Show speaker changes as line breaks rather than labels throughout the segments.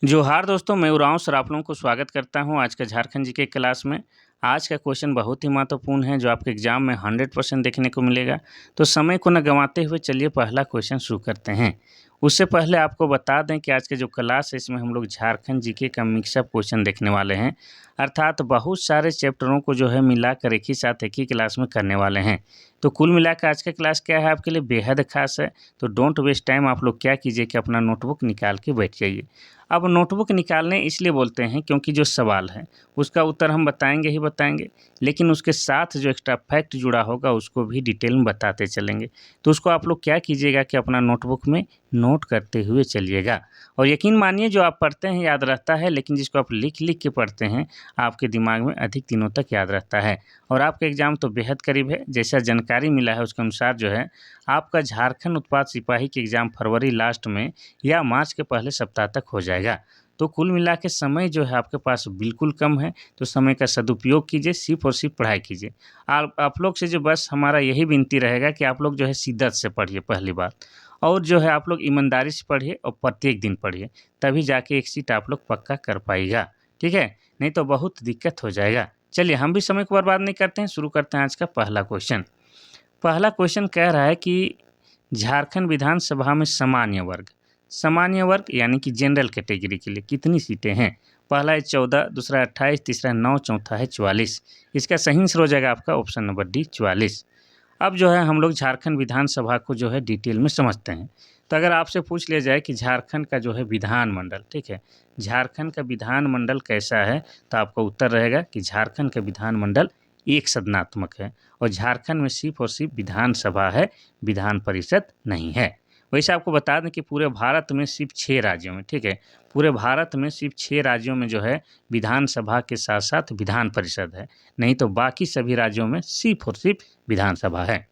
जोहार दोस्तों, मैं उरांव सर आप लोगों को स्वागत करता हूं आज का झारखंड जीके क्लास में। आज का क्वेश्चन बहुत ही महत्वपूर्ण है जो आपके एग्जाम में 100% देखने को मिलेगा। तो समय को न गंवाते हुए चलिए पहला क्वेश्चन शुरू करते हैं। उससे पहले आपको बता दें कि आज का जो क्लास है इसमें हम लोग झारखंड जीके का मिक्सअप क्वेश्चन देखने वाले हैं, अर्थात बहुत सारे चैप्टरों को जो है मिलाकर एक ही साथ एक ही क्लास में करने वाले हैं। तो कुल मिलाकर आज का क्लास क्या है आपके लिए बेहद खास है। तो डोंट वेस्ट टाइम, आप लोग क्या कीजिए कि अपना नोटबुक निकाल के बैठ जाइए। अब नोटबुक निकालने इसलिए बोलते हैं क्योंकि जो सवाल है उसका उत्तर हम बताएंगे ही बताएंगे, लेकिन उसके साथ जो एक्स्ट्रा फैक्ट जुड़ा होगा उसको भी डिटेल में बताते चलेंगे। तो उसको आप लोग क्या कीजिएगा कि अपना नोटबुक में नोट करते हुए चलिएगा। और यकीन मानिए जो आप पढ़ते हैं याद रहता है, लेकिन जिसको आप लिख लिख के पढ़ते हैं आपके दिमाग में अधिक दिनों तक याद रहता है। और आपका एग्ज़ाम तो बेहद करीब है। जैसा जानकारी मिला है उसके अनुसार जो है आपका झारखंड उत्पाद सिपाही के एग्ज़ाम फरवरी लास्ट में या मार्च के पहले सप्ताह तक हो जाएगा। तो कुल मिला के समय जो है आपके पास बिल्कुल कम है, तो समय का सदुपयोग कीजिए, सिर्फ़ और सिर्फ पढ़ाई कीजिए। आप लोग से जो बस हमारा यही विनती रहेगा कि आप लोग जो है शिद्दत से पढ़िए पहली बात, और जो है आप लोग ईमानदारी से पढ़िए और प्रत्येक दिन पढ़िए, तभी जाके एक सीट आप लोग पक्का कर पाइएगा, ठीक है? नहीं तो बहुत दिक्कत हो जाएगा। चलिए हम भी समय को बर्बाद नहीं करते हैं, शुरू करते हैं आज का पहला क्वेश्चन। पहला क्वेश्चन कह रहा है कि झारखंड विधानसभा में सामान्य वर्ग यानी कि जनरल कैटेगरी के लिए कितनी सीटें हैं? पहला है 14, दूसरा है 28, तीसरा है 9, चौथा है 44। इसका सही आंसर हो जाएगा आपका ऑप्शन नंबर डी 44। अब जो है हम लोग झारखंड विधानसभा को जो है डिटेल में समझते हैं। तो अगर आपसे पूछ लिया जाए कि झारखंड का जो है विधानमंडल, ठीक है, झारखंड का विधानमंडल कैसा है, तो आपका उत्तर रहेगा कि झारखंड का विधानमंडल एक सदनात्मक है और झारखंड में सिर्फ और सिर्फ विधानसभा है, विधान परिषद नहीं है। वैसे आपको बता दें कि पूरे भारत में सिर्फ 6 राज्यों में, ठीक है, पूरे भारत में सिर्फ 6 राज्यों में जो है विधानसभा के साथ साथ विधान परिषद है, नहीं तो बाकी सभी राज्यों में सिर्फ और सिर्फ विधानसभा है।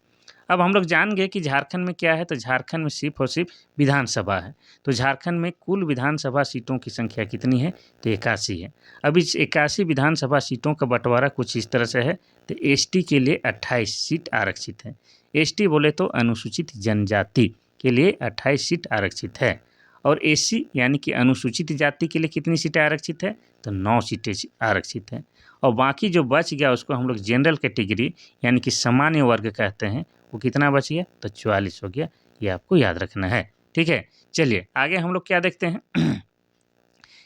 अब हम लोग जान गए कि झारखंड में क्या है, तो झारखंड में सिर्फ और सिर्फ विधानसभा है। तो झारखंड में कुल विधानसभा सीटों की संख्या कितनी है, तो 81 है। अब इस 81 विधानसभा सीटों का बंटवारा कुछ इस तरह से है। तो एसटी के लिए 28 सीट आरक्षित है। एसटी बोले तो अनुसूचित जनजाति के लिए 28 सीट आरक्षित है। और एससी यानी कि अनुसूचित जाति के लिए कितनी सीटें आरक्षित है, तो 9 सीटें आरक्षित है। और बाकी जो बच गया उसको हम लोग जनरल कैटेगरी यानी कि सामान्य वर्ग कहते हैं, वो कितना बच गया, तो 44 हो गया। ये आपको याद रखना है, ठीक है। चलिए आगे हम लोग क्या देखते हैं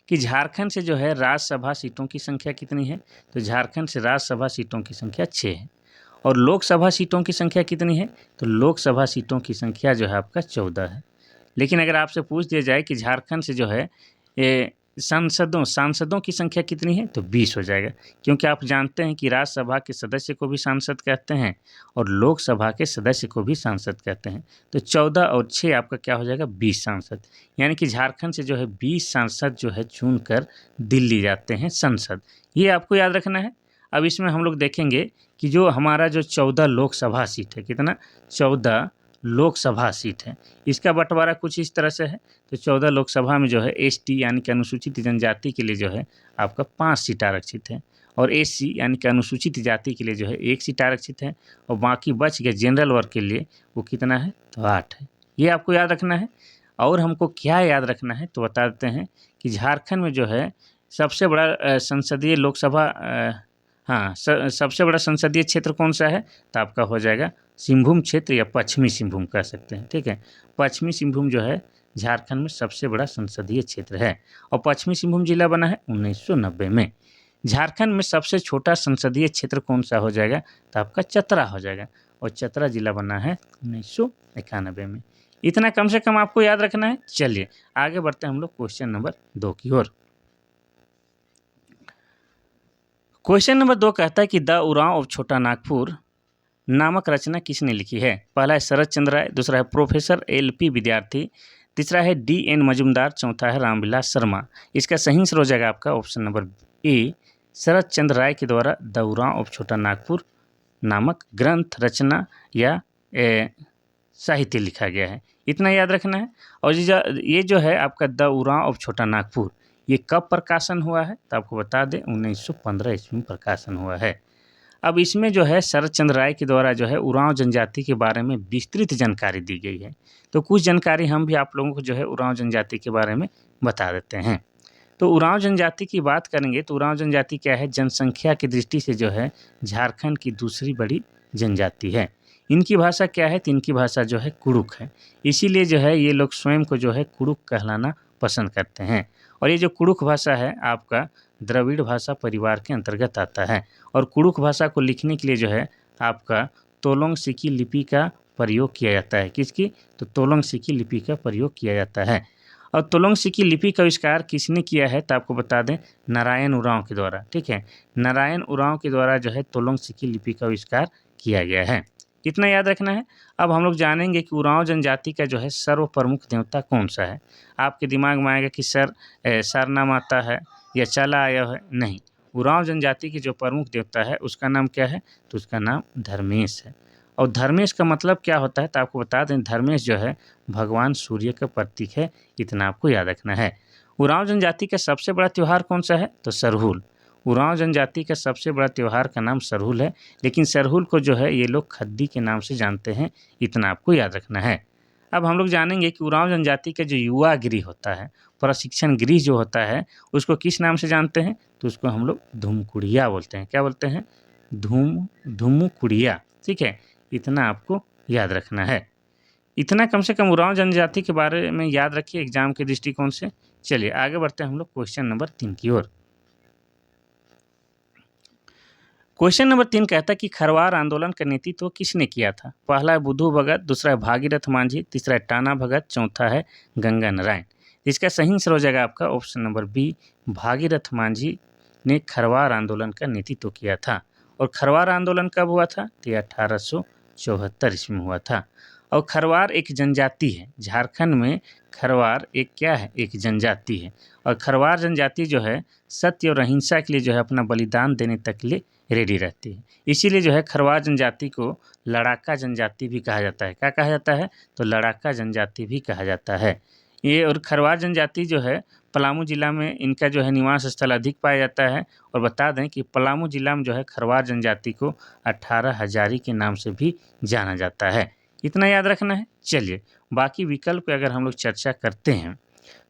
कि झारखंड से जो है राज्यसभा सीटों की संख्या कितनी है, तो झारखंड से राज्यसभा सीटों की संख्या 6 है। और लोकसभा सीटों की संख्या कितनी है, तो लोकसभा सीटों की संख्या जो है आपका 14 है। लेकिन अगर आपसे पूछ दिया जाए कि झारखंड से जो है ये सांसदों की संख्या कितनी है, तो 20 हो जाएगा, क्योंकि आप जानते हैं कि राज्यसभा के सदस्य को भी सांसद कहते हैं और लोकसभा के सदस्य को भी सांसद कहते हैं। तो 14 और 6 आपका क्या हो जाएगा, 20 सांसद। यानी कि झारखंड से जो है 20 सांसद जो है चुन कर दिल्ली जाते हैं संसद, ये आपको याद रखना है। अब इसमें हम लोग देखेंगे कि जो हमारा जो 14 लोकसभा सीट है, कितना, 14 लोकसभा सीट है, इसका बंटवारा कुछ इस तरह से है। तो 14 लोकसभा में जो है एसटी यानी कि अनुसूचित जनजाति के लिए जो है आपका 5 सीट आरक्षित है, और एससी यानी कि अनुसूचित जाति के लिए जो है 1 सीट आरक्षित है, और बाकी बच गए जनरल वर्ग के लिए वो कितना है, तो 8 है। ये आपको याद रखना है। और हमको क्या याद रखना है, तो बता देते हैं कि झारखंड में जो है सबसे बड़ा संसदीय लोकसभा हाँ, सबसे बड़ा संसदीय क्षेत्र कौन सा है, तो आपका हो जाएगा सिंहभूम क्षेत्र या पश्चिमी सिंहभूम कह सकते हैं, ठीक है। पश्चिमी सिंहभूम जो है झारखंड में सबसे बड़ा संसदीय क्षेत्र है, और पश्चिमी सिंहभूम जिला बना है 1990 में। झारखंड में सबसे छोटा संसदीय क्षेत्र कौन सा हो जाएगा, तो आपका चतरा हो जाएगा, और चतरा जिला बना है 1991 में। इतना कम से कम आपको याद रखना है। चलिए आगे बढ़ते हैं हम लोग क्वेश्चन नंबर 2 की ओर। क्वेश्चन नंबर 2 कहता है कि द उरांव ऑफ छोटा नागपुर नामक रचना किसने लिखी है? पहला है शरद चंद्र राय, दूसरा है प्रोफेसर एल.पी. विद्यार्थी, तीसरा है डी.एन. मजूमदार, चौथा है रामविलास शर्मा। इसका सही आंसर हो जाएगा आपका ऑप्शन नंबर ए, शरद चंद्र राय के द्वारा द उरांव ऑफ छोटा नागपुर नामक ग्रंथ रचना या साहित्य लिखा गया है। इतना याद रखना है। और ये जो है आपका द उरांव ऑफ छोटा नागपुर, ये कब प्रकाशन हुआ है, तो आपको बता दें 1915 ईस्वी में प्रकाशन हुआ है। अब इसमें जो है शरद चंद्र राय के द्वारा जो है उरांव जनजाति के बारे में विस्तृत जानकारी दी गई है। तो कुछ जानकारी हम भी आप लोगों को जो है उरांव जनजाति के बारे में बता देते हैं। तो उरांव जनजाति की बात करेंगे तो उरांव जनजाति क्या है, जनसंख्या की दृष्टि से जो है झारखंड की दूसरी बड़ी जनजाति है। इनकी भाषा क्या है, तो इनकी भाषा जो है कुड़ुक है। इसीलिए जो है ये लोग स्वयं को जो है कुड़ुक कहलाना पसंद करते हैं। और ये जो कुड़ुक भाषा है आपका द्रविड़ भाषा परिवार के अंतर्गत आता है। और कुड़ुक भाषा को लिखने के लिए जो है आपका तोलोंग सिकी लिपि का प्रयोग किया जाता है। किसकी, तो तोलोंग सिकी लिपि का प्रयोग किया जाता है। और तोलोंग सिकी लिपि का आविष्कार किसने किया है, तो आपको बता दें नारायण उरांव के द्वारा। ठीक है, नारायण उरांव के द्वारा जो है तोलोंग सिकी लिपि का आविष्कार किया गया है। इतना याद रखना है। अब हम लोग जानेंगे कि उरांव जनजाति का जो है सर्व प्रमुख देवता कौन सा है। आपके दिमाग में आएगा कि सरनाम आता है या चला आया है, नहीं। उरांव जनजाति की जो प्रमुख देवता है उसका नाम क्या है, तो उसका नाम धर्मेश है। और धर्मेश का मतलब क्या होता है, तो आपको बता दें धर्मेश जो है भगवान सूर्य का प्रतीक है। इतना आपको याद रखना है। उरांव जनजाति का सबसे बड़ा त्यौहार कौन सा है, तो सरहुल। उरांव जनजाति का सबसे बड़ा त्यौहार का नाम सरहुल है। लेकिन सरहुल को जो है ये लोग खद्दी के नाम से जानते हैं। इतना आपको याद रखना है। अब हम लोग जानेंगे कि उरांव जनजाति का जो युवा गृह होता है, प्रशिक्षण गृह जो होता है, उसको किस नाम से जानते हैं, तो उसको हम लोग धूमकुड़िया बोलते हैं। क्या बोलते हैं, धूमकुड़िया। ठीक है, इतना आपको याद रखना है। इतना कम से कम उरांव जनजाति के बारे में याद रखिए एग्जाम के दृष्टिकोण से। चलिए आगे बढ़ते हैं हम लोग क्वेश्चन नंबर 3 की ओर। क्वेश्चन नंबर 3 कहता है कि खरवार आंदोलन का नेतृत्व किसने किया था। पहला है बुद्धू भगत, दूसरा है भागीरथ मांझी, तीसरा है टाना भगत, चौथा है गंगा नारायण। इसका सही आंसर हो जाएगा आपका option number B, Bhagirath Manjhi ने खरवार आंदोलन का नेतृत्व किया था। और खरवार आंदोलन कब हुआ था, तो 1874 ईस्वी में हुआ था। और खरवार एक जनजाति है, झारखंड में खरवार एक क्या है, एक जनजाति है। और खरवार जनजाति जो है सत्य और अहिंसा के लिए जो है अपना बलिदान देने तक के लिए रेडी रहती है। इसीलिए जो है खरवार जनजाति को लड़ाका जनजाति भी कहा जाता है। क्या कहा जाता है, तो लड़ाका जनजाति भी कहा जाता है ये। और खरवार जनजाति जो है पलामू जिला में इनका जो है निवास स्थल अधिक पाया जाता है। और बता दें कि पलामू जिला में जो है खरवार जनजाति को 18 हजारी के नाम से भी जाना जाता है। इतना याद रखना है। चलिए बाकी विकल्प पे अगर हम लोग चर्चा करते हैं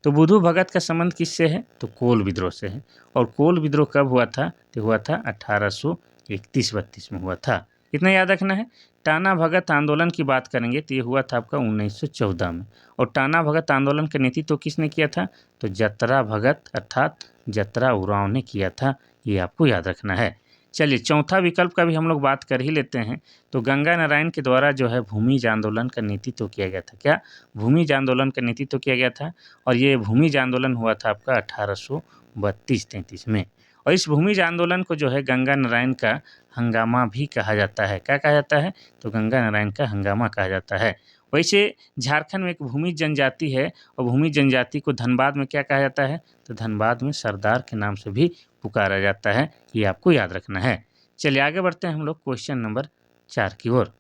तो बुद्धू भगत का संबंध किससे है, तो कोल विद्रोह से है। और कोल विद्रोह कब हुआ था, तो हुआ था 1831-32 में हुआ था। इतना याद रखना है। टाना भगत आंदोलन की बात करेंगे तो ये हुआ था आपका 1914 में। और टाना भगत आंदोलन का नेतृत्व किसने किया था, तो जतरा भगत अर्थात जतरा उरांव ने किया था। ये आपको याद रखना है। चलिए चौथा विकल्प का भी हम लोग बात कर ही लेते हैं। तो गंगा नारायण के द्वारा जो है भूमिज आंदोलन का नेतृत्व किया गया था। क्या, भूमिज आंदोलन का नेतृत्व किया गया था। और ये भूमिज आंदोलन हुआ था आपका 1832-33 में। और इस भूमिज आंदोलन को जो है गंगा नारायण का हंगामा भी कहा जाता है। क्या कहा जाता है, तो गंगा नारायण का हंगामा कहा जाता है। वैसे झारखंड में एक भूमिज जनजाति है और भूमिज जनजाति को धनबाद में क्या कहा जाता है, तो धनबाद में सरदार के नाम से भी पुकारा जाता है। ये आपको याद रखना है। चलिए आगे बढ़ते हैं हम लोग क्वेश्चन नंबर 4 की ओर।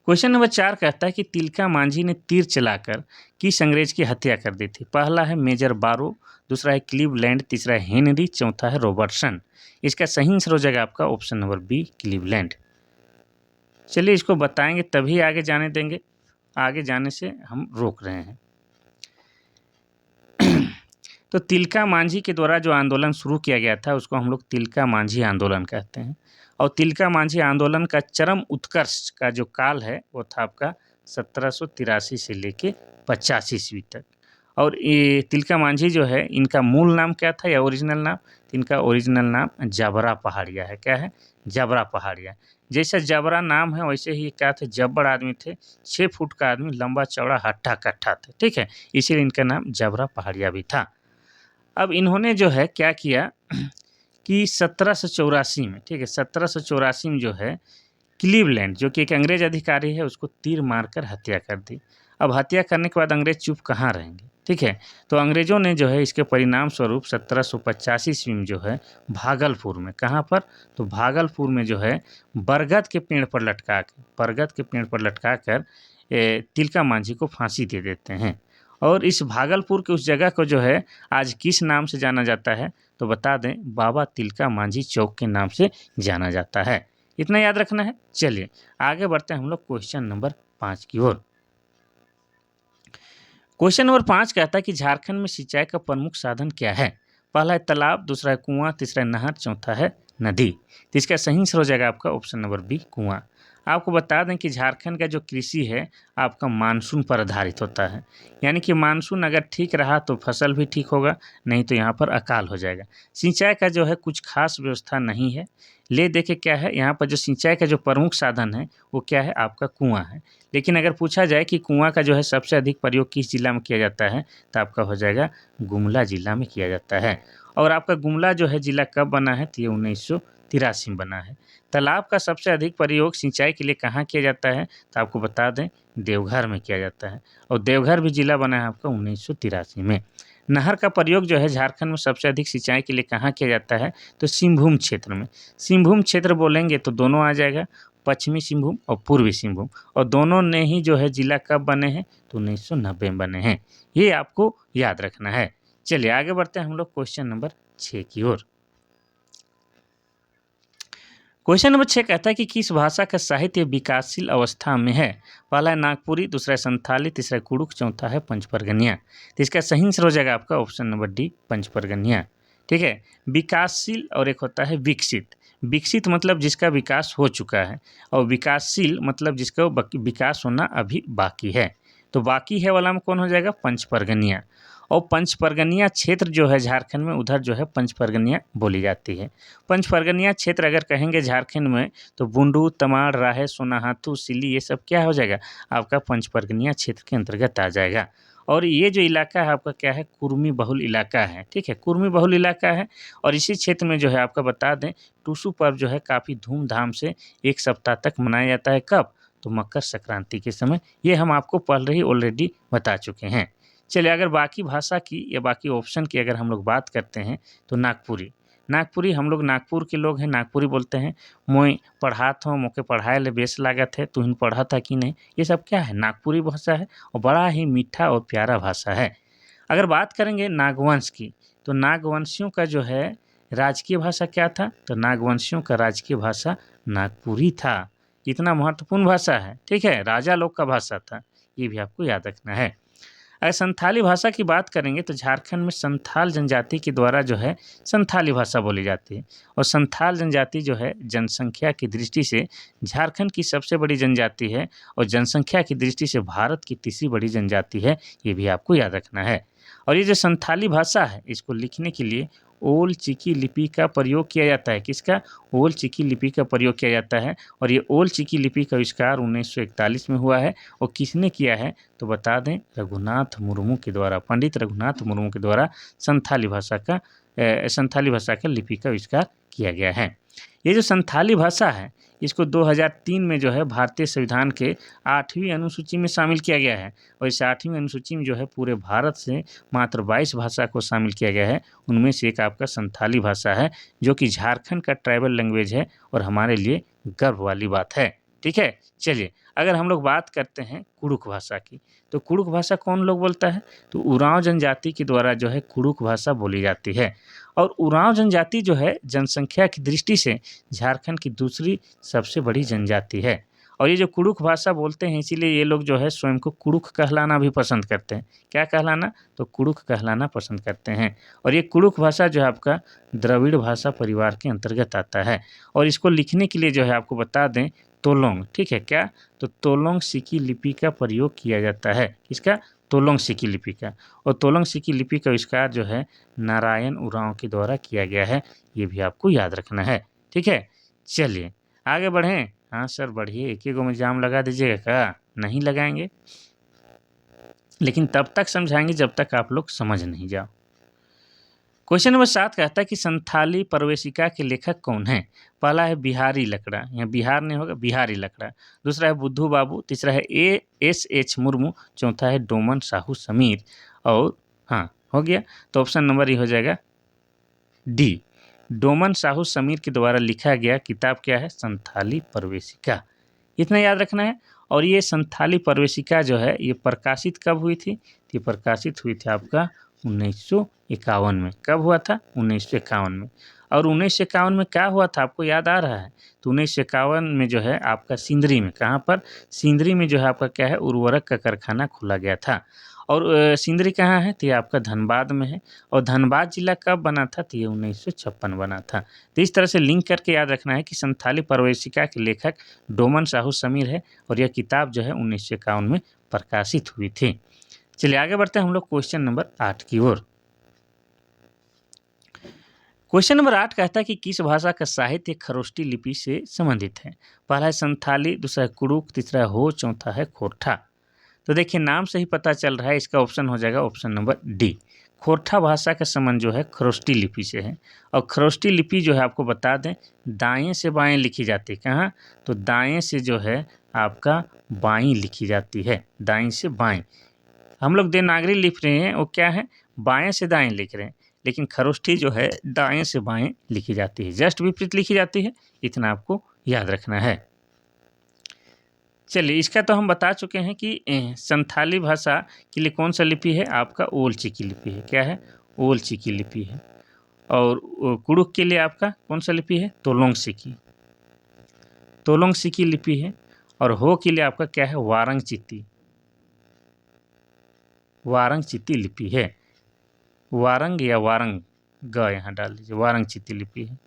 क्वेश्चन नंबर 4 कहता है कि तिलका मांझी ने तीर चलाकर किस अंग्रेज की हत्या कर दी थी। पहला है मेजर बारो, दूसरा है क्लीवलैंड, तीसरा है हेनरी, चौथा है रॉबर्टसन। इसका सही आंसर हो जाएगा आपका ऑप्शन नंबर बी, क्लीवलैंड। चलिए इसको बताएंगे तभी आगे जाने देंगे, आगे जाने से हम रोक रहे हैं। तो तिलका मांझी के द्वारा जो आंदोलन शुरू किया गया था उसको हम लोग तिलका मांझी आंदोलन कहते हैं। और तिलका मांझी आंदोलन का चरम उत्कर्ष का जो काल है वो था आपका 1783 से लेके 85 ईस्वी तक। और ये तिलका मांझी जो है इनका मूल नाम क्या था या ओरिजिनल नाम, इनका ओरिजिनल नाम जबरा पहाड़िया है। क्या है, जबरा पहाड़िया। जैसा जबरा नाम है वैसे ही क्या थे, जब्बर आदमी थे, 6 फुट का आदमी, लंबा चौड़ा हट्टा कट्ठा थे। ठीक है, इसीलिए इनका नाम जबरा पहाड़िया भी था। अब इन्होंने जो है क्या किया कि 1784 में, ठीक है, 1784 में जो है क्लीवलैंड जो कि एक अंग्रेज अधिकारी है उसको तीर मारकर हत्या कर दी। अब हत्या करने के बाद अंग्रेज चुप कहाँ रहेंगे। ठीक है, तो अंग्रेज़ों ने जो है इसके परिणाम स्वरूप 1785 ईस्वी में जो है भागलपुर में, कहाँ पर, तो भागलपुर में जो है बरगद के पेड़ पर लटका कर तिलका मांझी को फांसी दे देते हैं। और इस भागलपुर के उस जगह को जो है आज किस नाम से जाना जाता है, तो बता दें बाबा तिलका मांझी चौक के नाम से जाना जाता है। इतना याद रखना है। चलिए आगे बढ़ते हैं हम लोग क्वेश्चन नंबर 5 की ओर। क्वेश्चन नंबर 5 कहता है कि झारखंड में सिंचाई का प्रमुख साधन क्या है? पहला है तालाब, दूसरा है कुआं, तीसरा है नहर, चौथा है नदी। तो इसका सही आंसर हो जाएगा आपका ऑप्शन नंबर बी, कुआं। आपको बता दें कि झारखंड का जो कृषि है आपका मानसून पर आधारित होता है, यानी कि मानसून अगर ठीक रहा तो फसल भी ठीक होगा, नहीं तो यहाँ पर अकाल हो जाएगा। सिंचाई का जो है कुछ खास व्यवस्था नहीं है। ले देखे क्या है, यहाँ पर जो सिंचाई का जो प्रमुख साधन है वो क्या है, आपका कुआं है। लेकिन अगर पूछा जाए कि कुआं का जो है सबसे अधिक प्रयोग किस जिला में किया जाता है, तो आपका हो जाएगा गुमला जिला में किया जाता है। और आपका गुमला जो है जिला कब बना है, तो ये 1983 में बना है। तालाब का सबसे अधिक प्रयोग सिंचाई के लिए कहाँ किया जाता है, तो आपको बता दें देवघर में किया जाता है, और देवघर भी जिला बना है आपका 1983 में। नहर का प्रयोग जो है झारखंड में सबसे अधिक सिंचाई के लिए कहाँ किया जाता है, तो सिंहभूम क्षेत्र में। सिंहभूम क्षेत्र बोलेंगे तो दोनों आ जाएगा, पश्चिमी सिंहभूम और पूर्वी सिंहभूम, और दोनों ने ही जो है जिला कब बने हैं, तो 1990 में बने हैं। ये आपको याद रखना है। चलिए आगे बढ़ते हैं हम लोग क्वेश्चन नंबर 6 की ओर। क्वेश्चन नंबर 6 कहता है कि किस भाषा का साहित्य विकासशील अवस्था में है? पहला है नागपुरी, दूसरा है संथाली, तीसरा है कुड़ुक, चौथा है पंचपरगनिया। तो इसका सही आंसर हो जाएगा आपका ऑप्शन नंबर डी, पंचपरगनिया। ठीक है, विकासशील और एक होता है विकसित। विकसित मतलब जिसका विकास हो चुका है, और विकासशील मतलब जिसका विकास होना अभी बाकी है। तो बाकी है वाला में कौन हो जाएगा, पंचपरगनिया। और पंचपरगनिया क्षेत्र जो है झारखंड में, उधर जो है पंचपरगनिया बोली जाती है। पंचपरगनिया क्षेत्र अगर कहेंगे झारखंड में, तो बुंडू, तमाड़, राहे, सोनाहातू, सिल्ली, ये सब क्या हो जाएगा, आपका पंचपरगनिया क्षेत्र के अंतर्गत आ जाएगा। और ये जो इलाका है आपका क्या है, कुर्मी बहुल इलाका है। ठीक है, कुर्मी बहुल इलाका है। और इसी क्षेत्र में जो है आपका बता दें, टूसू पर्व जो है काफ़ी धूमधाम से 1 सप्ताह तक मनाया जाता है। कब, तो मकर संक्रांति के समय। ये हम आपको पहले ही ऑलरेडी बता चुके हैं। चलिए अगर बाकी भाषा की या बाकी ऑप्शन की अगर हम लोग बात करते हैं, तो नागपुरी। नागपुरी, हम लोग नागपुर के लोग हैं, नागपुरी बोलते हैं। मोई पढ़ात हो, मोके पढ़ाए ले बेस लागत है, तुहिन पढ़ा था कि नहीं, ये सब क्या है, नागपुरी भाषा है, और बड़ा ही मीठा और प्यारा भाषा है। अगर बात करेंगे नागवंश की, तो नागवंशियों का जो है राजकीय भाषा क्या था, तो नागवंशियों का राजकीय भाषा नागपुरी था। इतना महत्वपूर्ण भाषा है। ठीक है, राजा लोग का भाषा था, ये भी आपको याद रखना है। अगर संथाली भाषा की बात करेंगे, तो झारखंड में संथाल जनजाति के द्वारा जो है संथाली भाषा बोली जाती है। और संथाल जनजाति जो है जनसंख्या की दृष्टि से झारखंड की सबसे बड़ी जनजाति है, और जनसंख्या की दृष्टि से भारत की तीसरी बड़ी जनजाति है। ये भी आपको याद रखना है। और ये जो संथाली भाषा है, इसको लिखने के लिए ओल चिकी लिपि का प्रयोग किया जाता है। किसका, ओल चिकी लिपि का प्रयोग किया जाता है। और ये ओल चिकी लिपि का आविष्कार 1941 में हुआ है। और किसने किया है, तो बता दें रघुनाथ मुर्मू के द्वारा, पंडित रघुनाथ मुर्मू के द्वारा संथाली भाषा का लिपि का आविष्कार किया गया है। ये जो संथाली भाषा है, इसको 2003 में जो है भारतीय संविधान के 8वीं अनुसूची में शामिल किया गया है। और इस 8वीं अनुसूची में जो है पूरे भारत से मात्र 22 भाषा को शामिल किया गया है। उनमें से एक आपका संथाली भाषा है, जो कि झारखंड का ट्राइबल लैंग्वेज है, और हमारे लिए गर्व वाली बात है। ठीक है, चलिए अगर हम लोग बात करते हैं कुड़ुक भाषा की, तो कुड़ुक भाषा कौन लोग बोलता है, तो उरांव जनजाति के द्वारा जो है कुड़ुक भाषा बोली जाती है। और उरांव जनजाति जो है जनसंख्या की दृष्टि से झारखंड की दूसरी सबसे बड़ी जनजाति है। और ये जो कुड़ुक भाषा बोलते हैं, इसीलिए ये लोग जो है स्वयं को कुड़ुक कहलाना भी पसंद करते हैं। क्या कहलाना, तो कुड़ुक कहलाना पसंद करते हैं। और ये कुड़ुक भाषा जो है आपका द्रविड़ भाषा परिवार के अंतर्गत आता है। और इसको लिखने के लिए जो है आपको बता दें तोलोंग, ठीक है क्या, तो तोलोंग सिकी लिपि का प्रयोग किया जाता है। किसका, तोलोंग सिकी लिपि का। और तोलोंग सिकी लिपि का आविष्कार जो है नारायण उरांव के द्वारा किया गया है। ये भी आपको याद रखना है। ठीक है, चलिए आगे बढ़ें। हाँ सर बढ़िए, एक ही गो में जाम लगा दीजिएगा क्या, नहीं लगाएंगे, लेकिन तब तक समझाएंगे जब तक आप लोग समझ नहीं जाओ। क्वेश्चन नंबर 7 कहता है कि संथाली प्रवेशिका के लेखक कौन है? पहला है बिहारी लकड़ा, यहाँ बिहार नहीं होगा, बिहारी लकड़ा। दूसरा है बुद्धू बाबू, तीसरा है एस मुर्मू, चौथा है डोमन साहू समीर। और हाँ हो गया, तो ऑप्शन नंबर ये हो जाएगा डी, डोमन साहू समीर के द्वारा लिखा गया किताब क्या है, संथाली प्रवेशिका। इतना याद रखना है। और ये संथाली प्रवेशिका जो है ये प्रकाशित कब हुई थी, ये प्रकाशित हुई थी आपका 1951 में। कब हुआ था, 1951 में। और 1951 में क्या हुआ था, आपको याद आ रहा है, तो 1951 में जो है आपका सिंदरी में, कहाँ पर, सिंदरी में जो है आपका क्या है उर्वरक का कारखाना खोला गया था। और सिंदरी कहाँ है, तो ये आपका धनबाद में है। और धनबाद जिला कब बना था, तो ये 1956 बना था। तो इस तरह से लिंक करके याद रखना है कि संथाली प्रवेशिका के लेखक डोमन साहू समीर है और यह किताब जो है 1951 में प्रकाशित हुई थी। चलिए आगे बढ़ते हैं हम लोग क्वेश्चन नंबर 8 की ओर। क्वेश्चन नंबर 8 कहता है कि किस भाषा का साहित्य खरोष्टी लिपि से संबंधित है। पहला है संथाली, दूसरा है कुड़ुक, तीसरा है हो, चौथा है खोरठा। तो देखिए नाम से ही पता चल रहा है, इसका ऑप्शन हो जाएगा ऑप्शन नंबर डी। खोरठा भाषा का संबंध जो है खरोष्टी लिपि से है। और खरोष्टी लिपि जो है आपको बता दें दाएं से बाएं लिखी जाती है। कहाँ, तो दाएं से जो है आपका बाएं लिखी जाती है, दाएं से बाएं। हम लोग देवनागरी लिख रहे हैं, वो क्या है, बाएं से दाएं लिख रहे हैं, लेकिन खरोष्ठी जो है दाएं से बाएं लिखी जाती है, जस्ट विपरीत लिखी जाती है। इतना आपको याद रखना है। चलिए इसका तो हम बता चुके हैं कि संथाली भाषा के लिए कौन सा लिपि है, आपका ओलची की लिपि है। क्या है, ओलची की लिपि है। और कुड़ुक के लिए आपका कौन सा लिपि है, तोलोंगसी की, तोलोंगसी की लिपि है। और हो के लिए आपका क्या है, वारंग चित्ती, वारंग चित्ती लिपि है। वारंग या वारंग ग यहाँ डाल दीजिए, वारंग चित्ती लिपि है।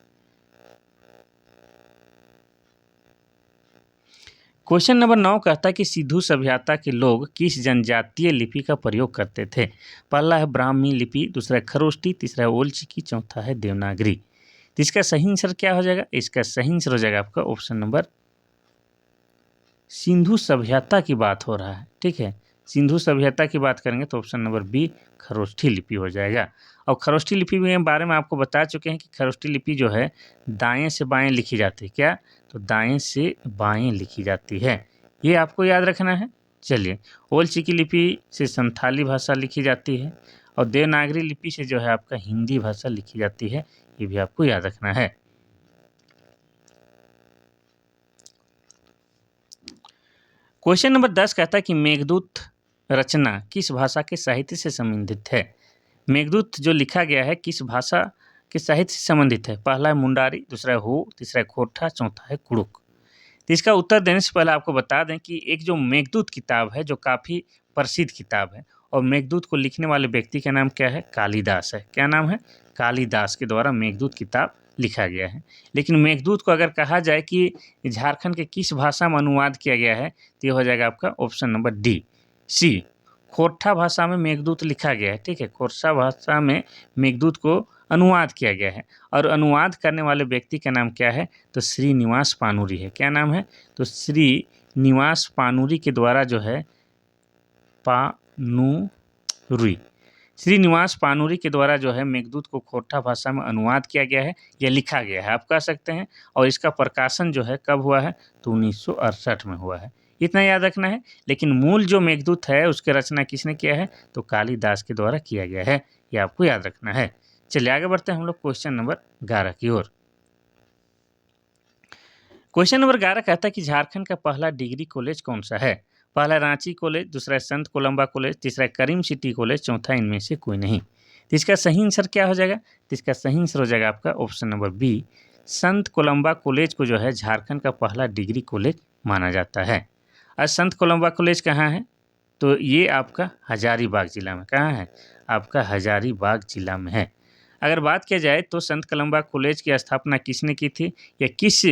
क्वेश्चन नंबर 9 कहता है कि सिंधु सभ्यता के लोग किस जनजातीय लिपि का प्रयोग करते थे। पहला है ब्राह्मी लिपि, दूसरा है खरोष्टी, तीसरा है ओलचिकी, चौथा है देवनागरी। तो इसका सही आंसर क्या हो जाएगा, इसका सही आंसर हो जाएगा आपका ऑप्शन नंबर, सिंधु सभ्यता की बात हो रहा है, ठीक है। सिंधु सभ्यता की बात करेंगे तो ऑप्शन नंबर बी खरोष्ठी लिपि हो जाएगा। और खरोष्ठी लिपि के बारे में आपको बता चुके हैं कि खरोष्ठी लिपि जो है दाएं से बाएं लिखी जाती है। क्या, तो दाएं से बाएं लिखी जाती है, ये आपको याद रखना है। चलिए ओलचिकी लिपि से संथाली भाषा लिखी जाती है और देवनागरी लिपि से जो है आपका हिंदी भाषा लिखी जाती है, ये भी आपको याद रखना है। क्वेश्चन नंबर 10 कहता है कि मेघदूत रचना किस भाषा के साहित्य से संबंधित है। मेघदूत जो लिखा गया है किस भाषा के साहित्य से संबंधित है। पहला है मुंडारी, दूसरा है हो, तीसरा है खोरठा, चौथा है कुड़ुक। तो इसका उत्तर देने से पहले आपको बता दें कि एक जो मेघदूत किताब है जो काफ़ी प्रसिद्ध किताब है और मेघदूत को लिखने वाले व्यक्ति का नाम क्या है, कालिदास है। क्या नाम है, कालिदास के द्वारा मेघदूत किताब लिखा गया है। लेकिन मेघदूत को अगर कहा जाए कि झारखंड के किस भाषा में अनुवाद किया गया है तो ये हो जाएगा आपका ऑप्शन नंबर डी, सी। खोरठा भाषा में मेघदूत लिखा गया है, ठीक है। खोरठा भाषा में मेघदूत को अनुवाद किया गया है और अनुवाद करने वाले व्यक्ति का नाम क्या है, तो श्रीनिवास पानुरी है। क्या नाम है, तो श्रीनिवास पानुरी के द्वारा जो है पानुरी, श्रीनिवास पानुरी के द्वारा जो है मेघदूत को खोरठा भाषा में अनुवाद किया गया है या लिखा गया है, आप कह सकते हैं। और इसका प्रकाशन जो है कब हुआ है, तो 1968 में हुआ है, इतना याद रखना है। लेकिन मूल जो मेघदूत है उसकी रचना किसने किया है, तो कालिदास के द्वारा किया गया है, ये आपको याद रखना है। चलिए आगे बढ़ते हैं हम लोग क्वेश्चन नंबर 11 की ओर। क्वेश्चन नंबर 11 कहता है कि झारखंड का पहला डिग्री कॉलेज कौन सा है। पहला रांची कॉलेज, दूसरा संत कोलंबा कॉलेज, तीसरा करीम सिटी कॉलेज, चौथा इनमें से कोई नहीं। तो इसका सही आंसर क्या हो जाएगा, तो इसका सही आंसर हो जाएगा आपका ऑप्शन नंबर बी, संत कोलंबा कॉलेज को जो है झारखंड का पहला डिग्री कॉलेज माना जाता है। और संत कोलंबा कॉलेज कहाँ है, तो ये आपका हजारीबाग जिला में, कहाँ है, आपका हजारीबाग जिला में है। अगर बात किया जाए तो संत कोलंबा कॉलेज की स्थापना किसने की थी या किस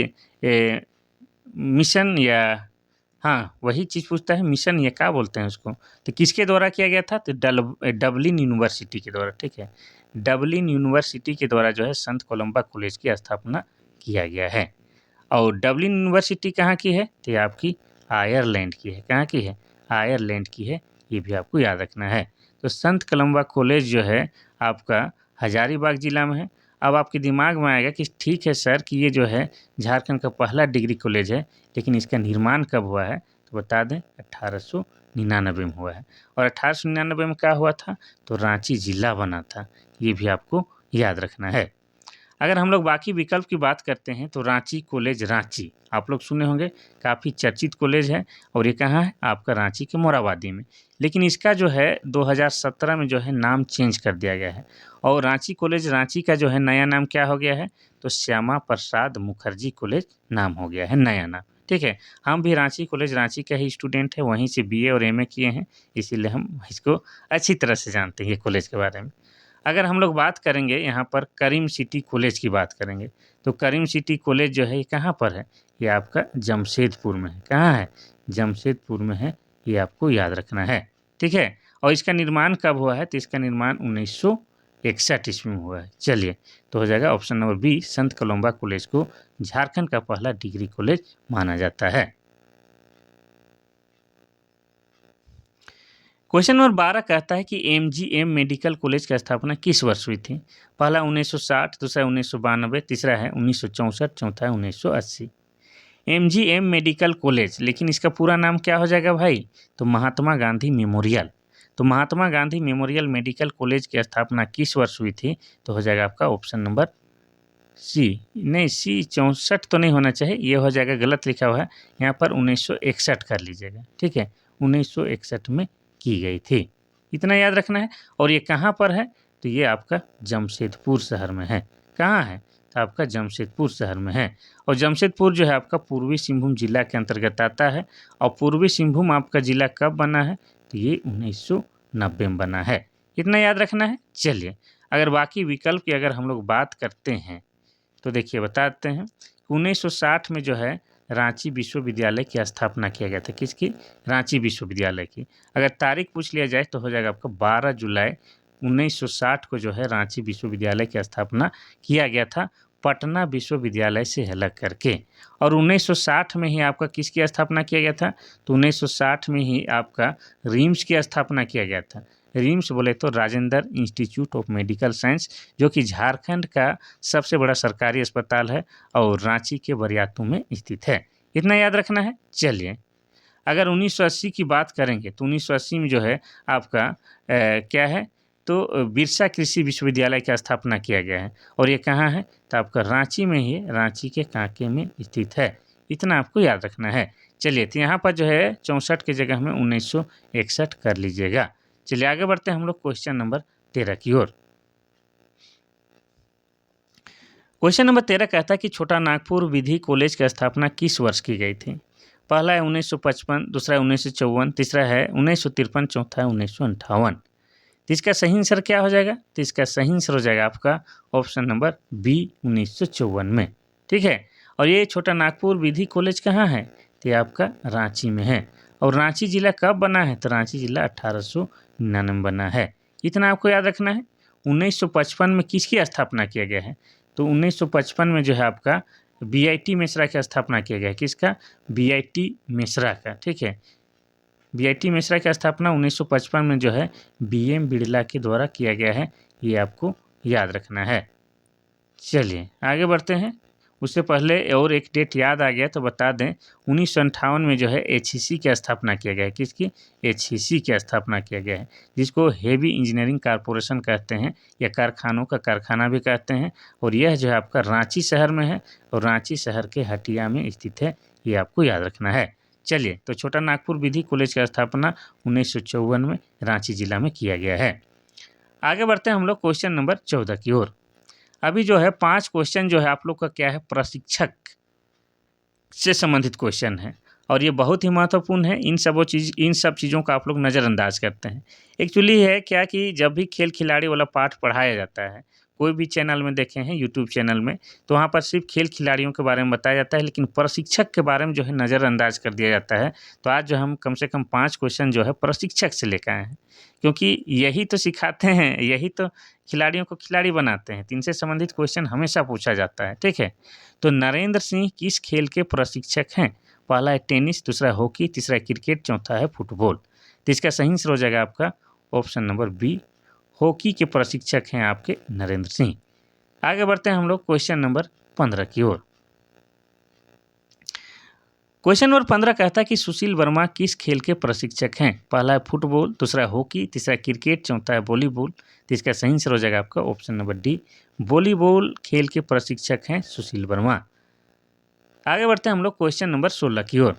मिशन या, हाँ वही चीज़ पूछता है, मिशन या क्या बोलते हैं उसको, तो किसके द्वारा किया गया था, तो डबलिन यूनिवर्सिटी के द्वारा, ठीक है। डबलिन यूनिवर्सिटी के द्वारा जो है संत कोलंबा कॉलेज की स्थापना किया गया है। और डबलिन यूनिवर्सिटी कहाँ की है, तो ये आपकी आयरलैंड की है। कहाँ की है, आयरलैंड की है, ये भी आपको याद रखना है। तो संत कोलंबा कॉलेज जो है आपका हजारीबाग जिला में है। अब आपके दिमाग में आएगा कि ठीक है सर कि ये जो है झारखंड का पहला डिग्री कॉलेज है, लेकिन इसका निर्माण कब हुआ है, तो बता दें 1899 में हुआ है। और 1899 में क्या हुआ था, तो रांची जिला बना था, ये भी आपको याद रखना है। अगर हम लोग बाकी विकल्प की बात करते हैं तो रांची कॉलेज, रांची आप लोग सुने होंगे, काफ़ी चर्चित कॉलेज है और ये कहाँ है, आपका रांची के मोराबादी में। लेकिन इसका जो है 2017 में जो है नाम चेंज कर दिया गया है और रांची कॉलेज, रांची का जो है नया नाम क्या हो गया है, तो श्यामा प्रसाद मुखर्जी कॉलेज नाम हो गया है, नया नाम, ठीक है। हम भी रांची कॉलेज रांची का ही स्टूडेंट है, वहीं से बीए और एमए किए हैं, इसीलिए हम इसको अच्छी तरह से जानते हैं ये कॉलेज के बारे में। अगर हम लोग बात करेंगे यहाँ पर करीम सिटी कॉलेज की बात करेंगे, तो करीम सिटी कॉलेज जो है ये कहाँ पर है? ये आपका जमशेदपुर में है। कहाँ है? जमशेदपुर में है, ये आपको याद रखना है, ठीक है। और इसका निर्माण कब हुआ है? तो इसका निर्माण 1961 ईस्वी में हुआ है। चलिए, तो हो जाएगा ऑप्शन नंबर बी, संत कलोम्बा कॉलेज को झारखंड का पहला डिग्री कॉलेज माना जाता है। क्वेश्चन नंबर 12 कहता है कि एमजीएम मेडिकल कॉलेज की स्थापना किस वर्ष हुई थी? पहला 1960, दूसरा 1992, तीसरा है 1964, चौथा है 1980। एमजीएम मेडिकल कॉलेज, लेकिन इसका पूरा नाम क्या हो जाएगा भाई? तो महात्मा गांधी मेमोरियल। तो Mahatma Gandhi memorial medical college की स्थापना किस वर्ष हुई थी? तो हो जाएगा आपका ऑप्शन नंबर सी। नहीं, सी 64 तो नहीं होना चाहिए, ये हो जाएगा, गलत लिखा हुआ है यहाँ पर, 1961 कर लीजिएगा, ठीक है। 1961 में की गई थी, इतना याद रखना है। और ये कहाँ पर है? तो ये आपका जमशेदपुर शहर में है। कहाँ है? तो आपका जमशेदपुर शहर में है। और जमशेदपुर जो है आपका पूर्वी सिंहभूम जिला के अंतर्गत आता है। और पूर्वी सिंहभूम आपका जिला कब बना है? तो ये 1990 में बना है, इतना याद रखना है। चलिए, अगर बाकी विकल्प की अगर हम लोग बात करते हैं तो देखिए बताते हैं, 1960 में जो है रांची विश्वविद्यालय की स्थापना किया गया था। किसकी? रांची विश्वविद्यालय की। अगर तारीख पूछ लिया जाए तो हो जाएगा आपका 12 जुलाई 1960 को जो है रांची विश्वविद्यालय की स्थापना किया गया था, पटना विश्वविद्यालय से अलग करके। और 1960 में ही आपका किसकी स्थापना किया गया था? तो 1960 में ही आपका रिम्स की स्थापना किया गया था। रिम्स बोले तो Rajendra institute of medical science, जो कि झारखंड का सबसे बड़ा सरकारी अस्पताल है और रांची के बरियातू में स्थित है, इतना याद रखना है। चलिए, अगर 1980 की बात करेंगे तो 1980 में जो है आपका क्या है? तो बिरसा कृषि विश्वविद्यालय की स्थापना किया गया है। और ये कहाँ है? तो आपका रांची में ही, रांची के कांके में स्थित है, इतना आपको याद रखना है। चलिए, तो यहाँ पर जो है 64 की जगह में 1961 कर लीजिएगा। चलिए आगे बढ़ते हैं हम लोग क्वेश्चन नंबर 13 की ओर। क्वेश्चन नंबर 13 कहता है कि छोटा नागपुर विधि कॉलेज की स्थापना किस वर्ष की गई थी? पहला है 1955, दूसरा है 1954, तीसरा है 1953, चौथा है 1958। तो इसका सही आंसर क्या हो जाएगा? तो इसका सही आंसर हो जाएगा आपका ऑप्शन नंबर बी, 1954 में, ठीक है। और ये छोटा नागपुर विधि कॉलेज कहाँ है? तो ये आपका रांची में है। और रांची जिला कब बना है? तो रांची जिला 1899 में बना है, इतना आपको याद रखना है। 1955 में किसकी स्थापना किया गया है? तो 1955 में जो है आपका बीआईटी मिश्रा की स्थापना किया गया है। किसका? बीआईटी मिश्रा का, ठीक है। बीआईटी मिश्रा की स्थापना 1955 में जो है बीएम बिड़ला के द्वारा किया गया है, ये आपको याद रखना है। चलिए आगे बढ़ते हैं। उससे पहले और एक डेट याद आ गया तो बता दें, 1958 में जो है एचईसी की स्थापना किया गया है। किसकी? एचईसी की स्थापना किया गया है, जिसको हेवी इंजीनियरिंग कारपोरेशन कहते हैं या कारखानों का कारखाना भी कहते हैं। और यह जो है आपका रांची शहर में है और रांची शहर के हटिया में स्थित है, ये आपको याद रखना है। चलिए, तो छोटा नागपुर विधि कॉलेज की स्थापना 1954 में रांची जिला में किया गया है। आगे बढ़ते हैं हम लोग क्वेश्चन नंबर 14 की ओर। अभी जो है 5 क्वेश्चन जो है आप लोग का क्या है, प्रशिक्षक से संबंधित क्वेश्चन है और ये बहुत ही महत्वपूर्ण है। इन सब चीज़ों का आप लोग नज़रअंदाज करते हैं। एक्चुअली है क्या कि जब भी खेल खिलाड़ी वाला पाठ पढ़ाया जाता है, कोई भी चैनल में देखे हैं, यूट्यूब चैनल में, तो वहाँ पर सिर्फ खेल खिलाड़ियों के बारे में बताया जाता है, लेकिन प्रशिक्षक के बारे में जो है नज़रअंदाज कर दिया जाता है। तो आज जो हम कम से कम 5 क्वेश्चन जो है प्रशिक्षक से लेकर आए हैं, क्योंकि यही तो सिखाते हैं, यही तो खिलाड़ियों को खिलाड़ी बनाते हैं। तो इनसे संबंधित क्वेश्चन हमेशा पूछा जाता है, ठीक है। तो नरेंद्र सिंह किस खेल के प्रशिक्षक हैं? पहला है टेनिस, दूसरा हॉकी, तीसरा क्रिकेट, चौथा है फुटबॉल। तो इसका सही आंसर हो जाएगा आपका ऑप्शन नंबर बी, हॉकी के प्रशिक्षक हैं आपके नरेंद्र सिंह। आगे बढ़ते हैं हम लोग क्वेश्चन नंबर 15 की ओर। क्वेश्चन नंबर 15 कहता है कि सुशील वर्मा किस खेल के प्रशिक्षक हैं? पहला है फुटबॉल, दूसरा है हॉकी, तीसरा क्रिकेट, चौथा है वॉलीबॉल। तो इसका सही आंसर हो जाएगा आपका ऑप्शन नंबर डी, वॉलीबॉल खेल के प्रशिक्षक हैं सुशील वर्मा। आगे बढ़ते हैं हम लोग क्वेश्चन नंबर 16 की ओर।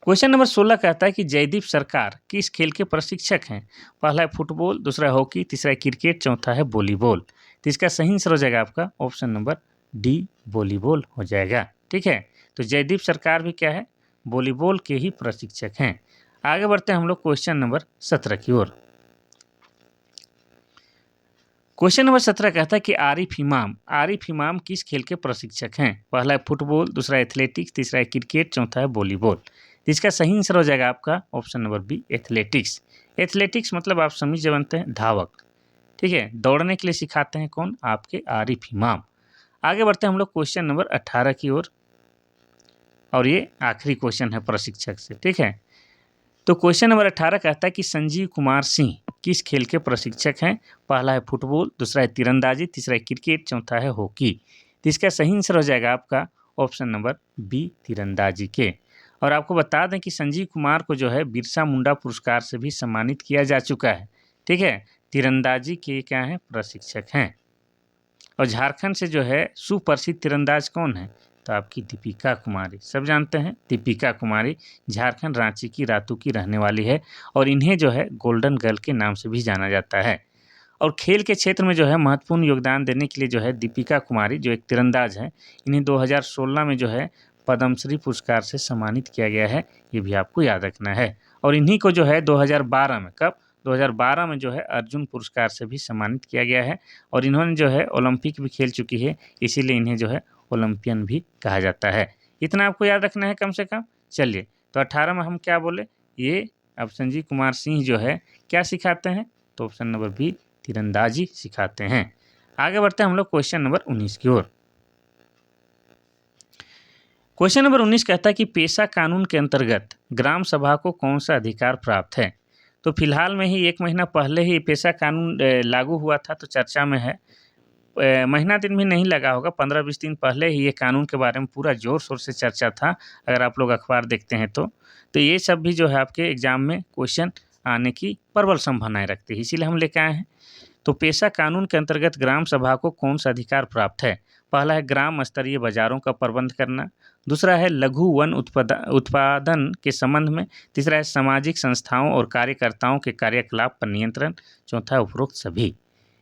क्वेश्चन नंबर 16 कहता है कि जयदीप सरकार किस खेल के प्रशिक्षक हैं? पहला है फुटबॉल, दूसरा है हॉकी, तीसरा है क्रिकेट, चौथा है वॉलीबॉल। तो इसका सही आंसर हो जाएगा आपका ऑप्शन नंबर डी, वॉलीबॉल हो जाएगा। ठीक है। तो जयदीप सरकार भी क्या है, वॉलीबॉल के ही प्रशिक्षक हैं। आगे बढ़ते हैं हम लोग क्वेश्चन नंबर 17 की ओर। क्वेश्चन नंबर 17 कहता है कि आरिफ इमाम किस खेल के प्रशिक्षक हैं? पहला है फुटबॉल, दूसरा है एथलेटिक्स, तीसरा है क्रिकेट, चौथा है वॉलीबॉल। इसका सही आंसर हो जाएगा आपका option number B, athletics. Athletics मतलब आप समझ जानते हैं, धावक, ठीक है। दौड़ने के लिए सिखाते हैं कौन? आपके आरिफ इमाम। आगे बढ़ते हैं हम लोग क्वेश्चन नंबर 18 की ओर, और ये आखिरी क्वेश्चन है प्रशिक्षक से, ठीक है। तो क्वेश्चन नंबर 18 कहता है कि संजीव कुमार सिंह किस खेल के प्रशिक्षक हैं? पहला है फुटबॉल, दूसरा है तीरंदाजी, तीसरा है क्रिकेट, चौथा है हॉकी। तो इसका सही आंसर हो जाएगा आपका ऑप्शन नंबर बी, तीरंदाजी के। और आपको बता दें कि संजीव कुमार को जो है बिरसा मुंडा पुरस्कार से भी सम्मानित किया जा चुका है, ठीक है। तीरंदाजी के क्या हैं? प्रशिक्षक हैं। और झारखंड से जो है सुप्रसिद्ध तीरंदाज कौन है? तो आपकी दीपिका कुमारी, सब जानते हैं दीपिका कुमारी, झारखंड रांची की रातू की रहने वाली है और इन्हें जो है गोल्डन गर्ल के नाम से भी जाना जाता है। और खेल के क्षेत्र में जो है महत्वपूर्ण योगदान देने के लिए जो है दीपिका कुमारी जो एक तीरंदाज है, इन्हें 2016 में जो है पद्मश्री पुरस्कार से सम्मानित किया गया है, ये भी आपको याद रखना है। और इन्हीं को जो है 2012 में, कब? 2012 में जो है अर्जुन पुरस्कार से भी सम्मानित किया गया है। और इन्होंने जो है ओलंपिक भी खेल चुकी है, इसीलिए इन्हें जो है ओलंपियन भी कहा जाता है। इतना आपको याद रखना है कम से कम। चलिए, तो 18 में हम क्या बोले? ये अब संजीव कुमार सिंह जो है क्या सिखाते हैं? तो ऑप्शन नंबर बी, तीरंदाजी सिखाते हैं। आगे बढ़ते हैं हम लोग क्वेश्चन नंबर 19 की ओर। क्वेश्चन नंबर 19 कहता है कि पेशा कानून के अंतर्गत ग्राम सभा को कौन सा अधिकार प्राप्त है? तो फिलहाल में ही 1 महीना पहले ही पेशा कानून लागू हुआ था, तो चर्चा में है। महीना दिन भी नहीं लगा होगा, 15-20 दिन पहले ही ये कानून के बारे में पूरा ज़ोर शोर से चर्चा था, अगर आप लोग अखबार देखते हैं तो। तो ये सब भी जो है आपके एग्जाम में क्वेश्चन आने की प्रबल संभावनाएं रखती है, इसीलिए हम लेके आए हैं। तो पेशा कानून के अंतर्गत ग्राम सभा को कौन सा अधिकार प्राप्त है? पहला है ग्राम स्तरीय बाजारों का प्रबंध करना, दूसरा है लघु वन उत्पादन के संबंध में, तीसरा है सामाजिक संस्थाओं और कार्यकर्ताओं के कार्यकलाप पर नियंत्रण, चौथा है उपरोक्त सभी।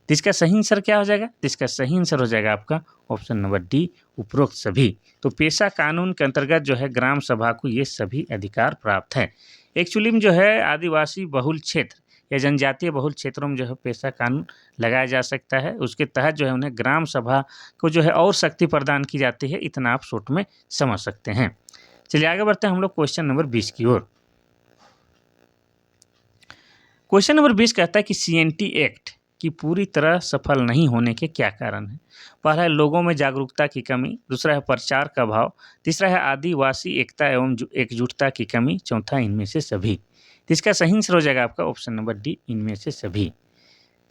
तो इसका सही आंसर क्या हो जाएगा? तो इसका सही आंसर हो जाएगा आपका ऑप्शन नंबर डी, उपरोक्त सभी। तो पेशा कानून के अंतर्गत जो है ग्राम सभा को ये सभी अधिकार प्राप्त है। एक्चुअली में जो है आदिवासी बहुल क्षेत्र या जनजातीय बहुल क्षेत्रों में जो है पेशा कानून लगाया जा सकता है, उसके तहत जो है उन्हें ग्राम सभा को जो है और शक्ति प्रदान की जाती है, इतना आप शॉर्ट में समझ सकते हैं। चलिए आगे बढ़ते हैं हम लोग क्वेश्चन नंबर 20 की ओर। क्वेश्चन नंबर 20 कहता है कि सीएनटी एक्ट की पूरी तरह सफल नहीं होने के क्या कारण हैं? पहला है लोगों में जागरूकता की कमी, दूसरा है प्रचार का अभाव, तीसरा है आदिवासी एकता एवं एकजुटता की कमी, चौथा इनमें से सभी। तो इसका सही आंसर हो जाएगा आपका ऑप्शन नंबर डी, इनमें से सभी।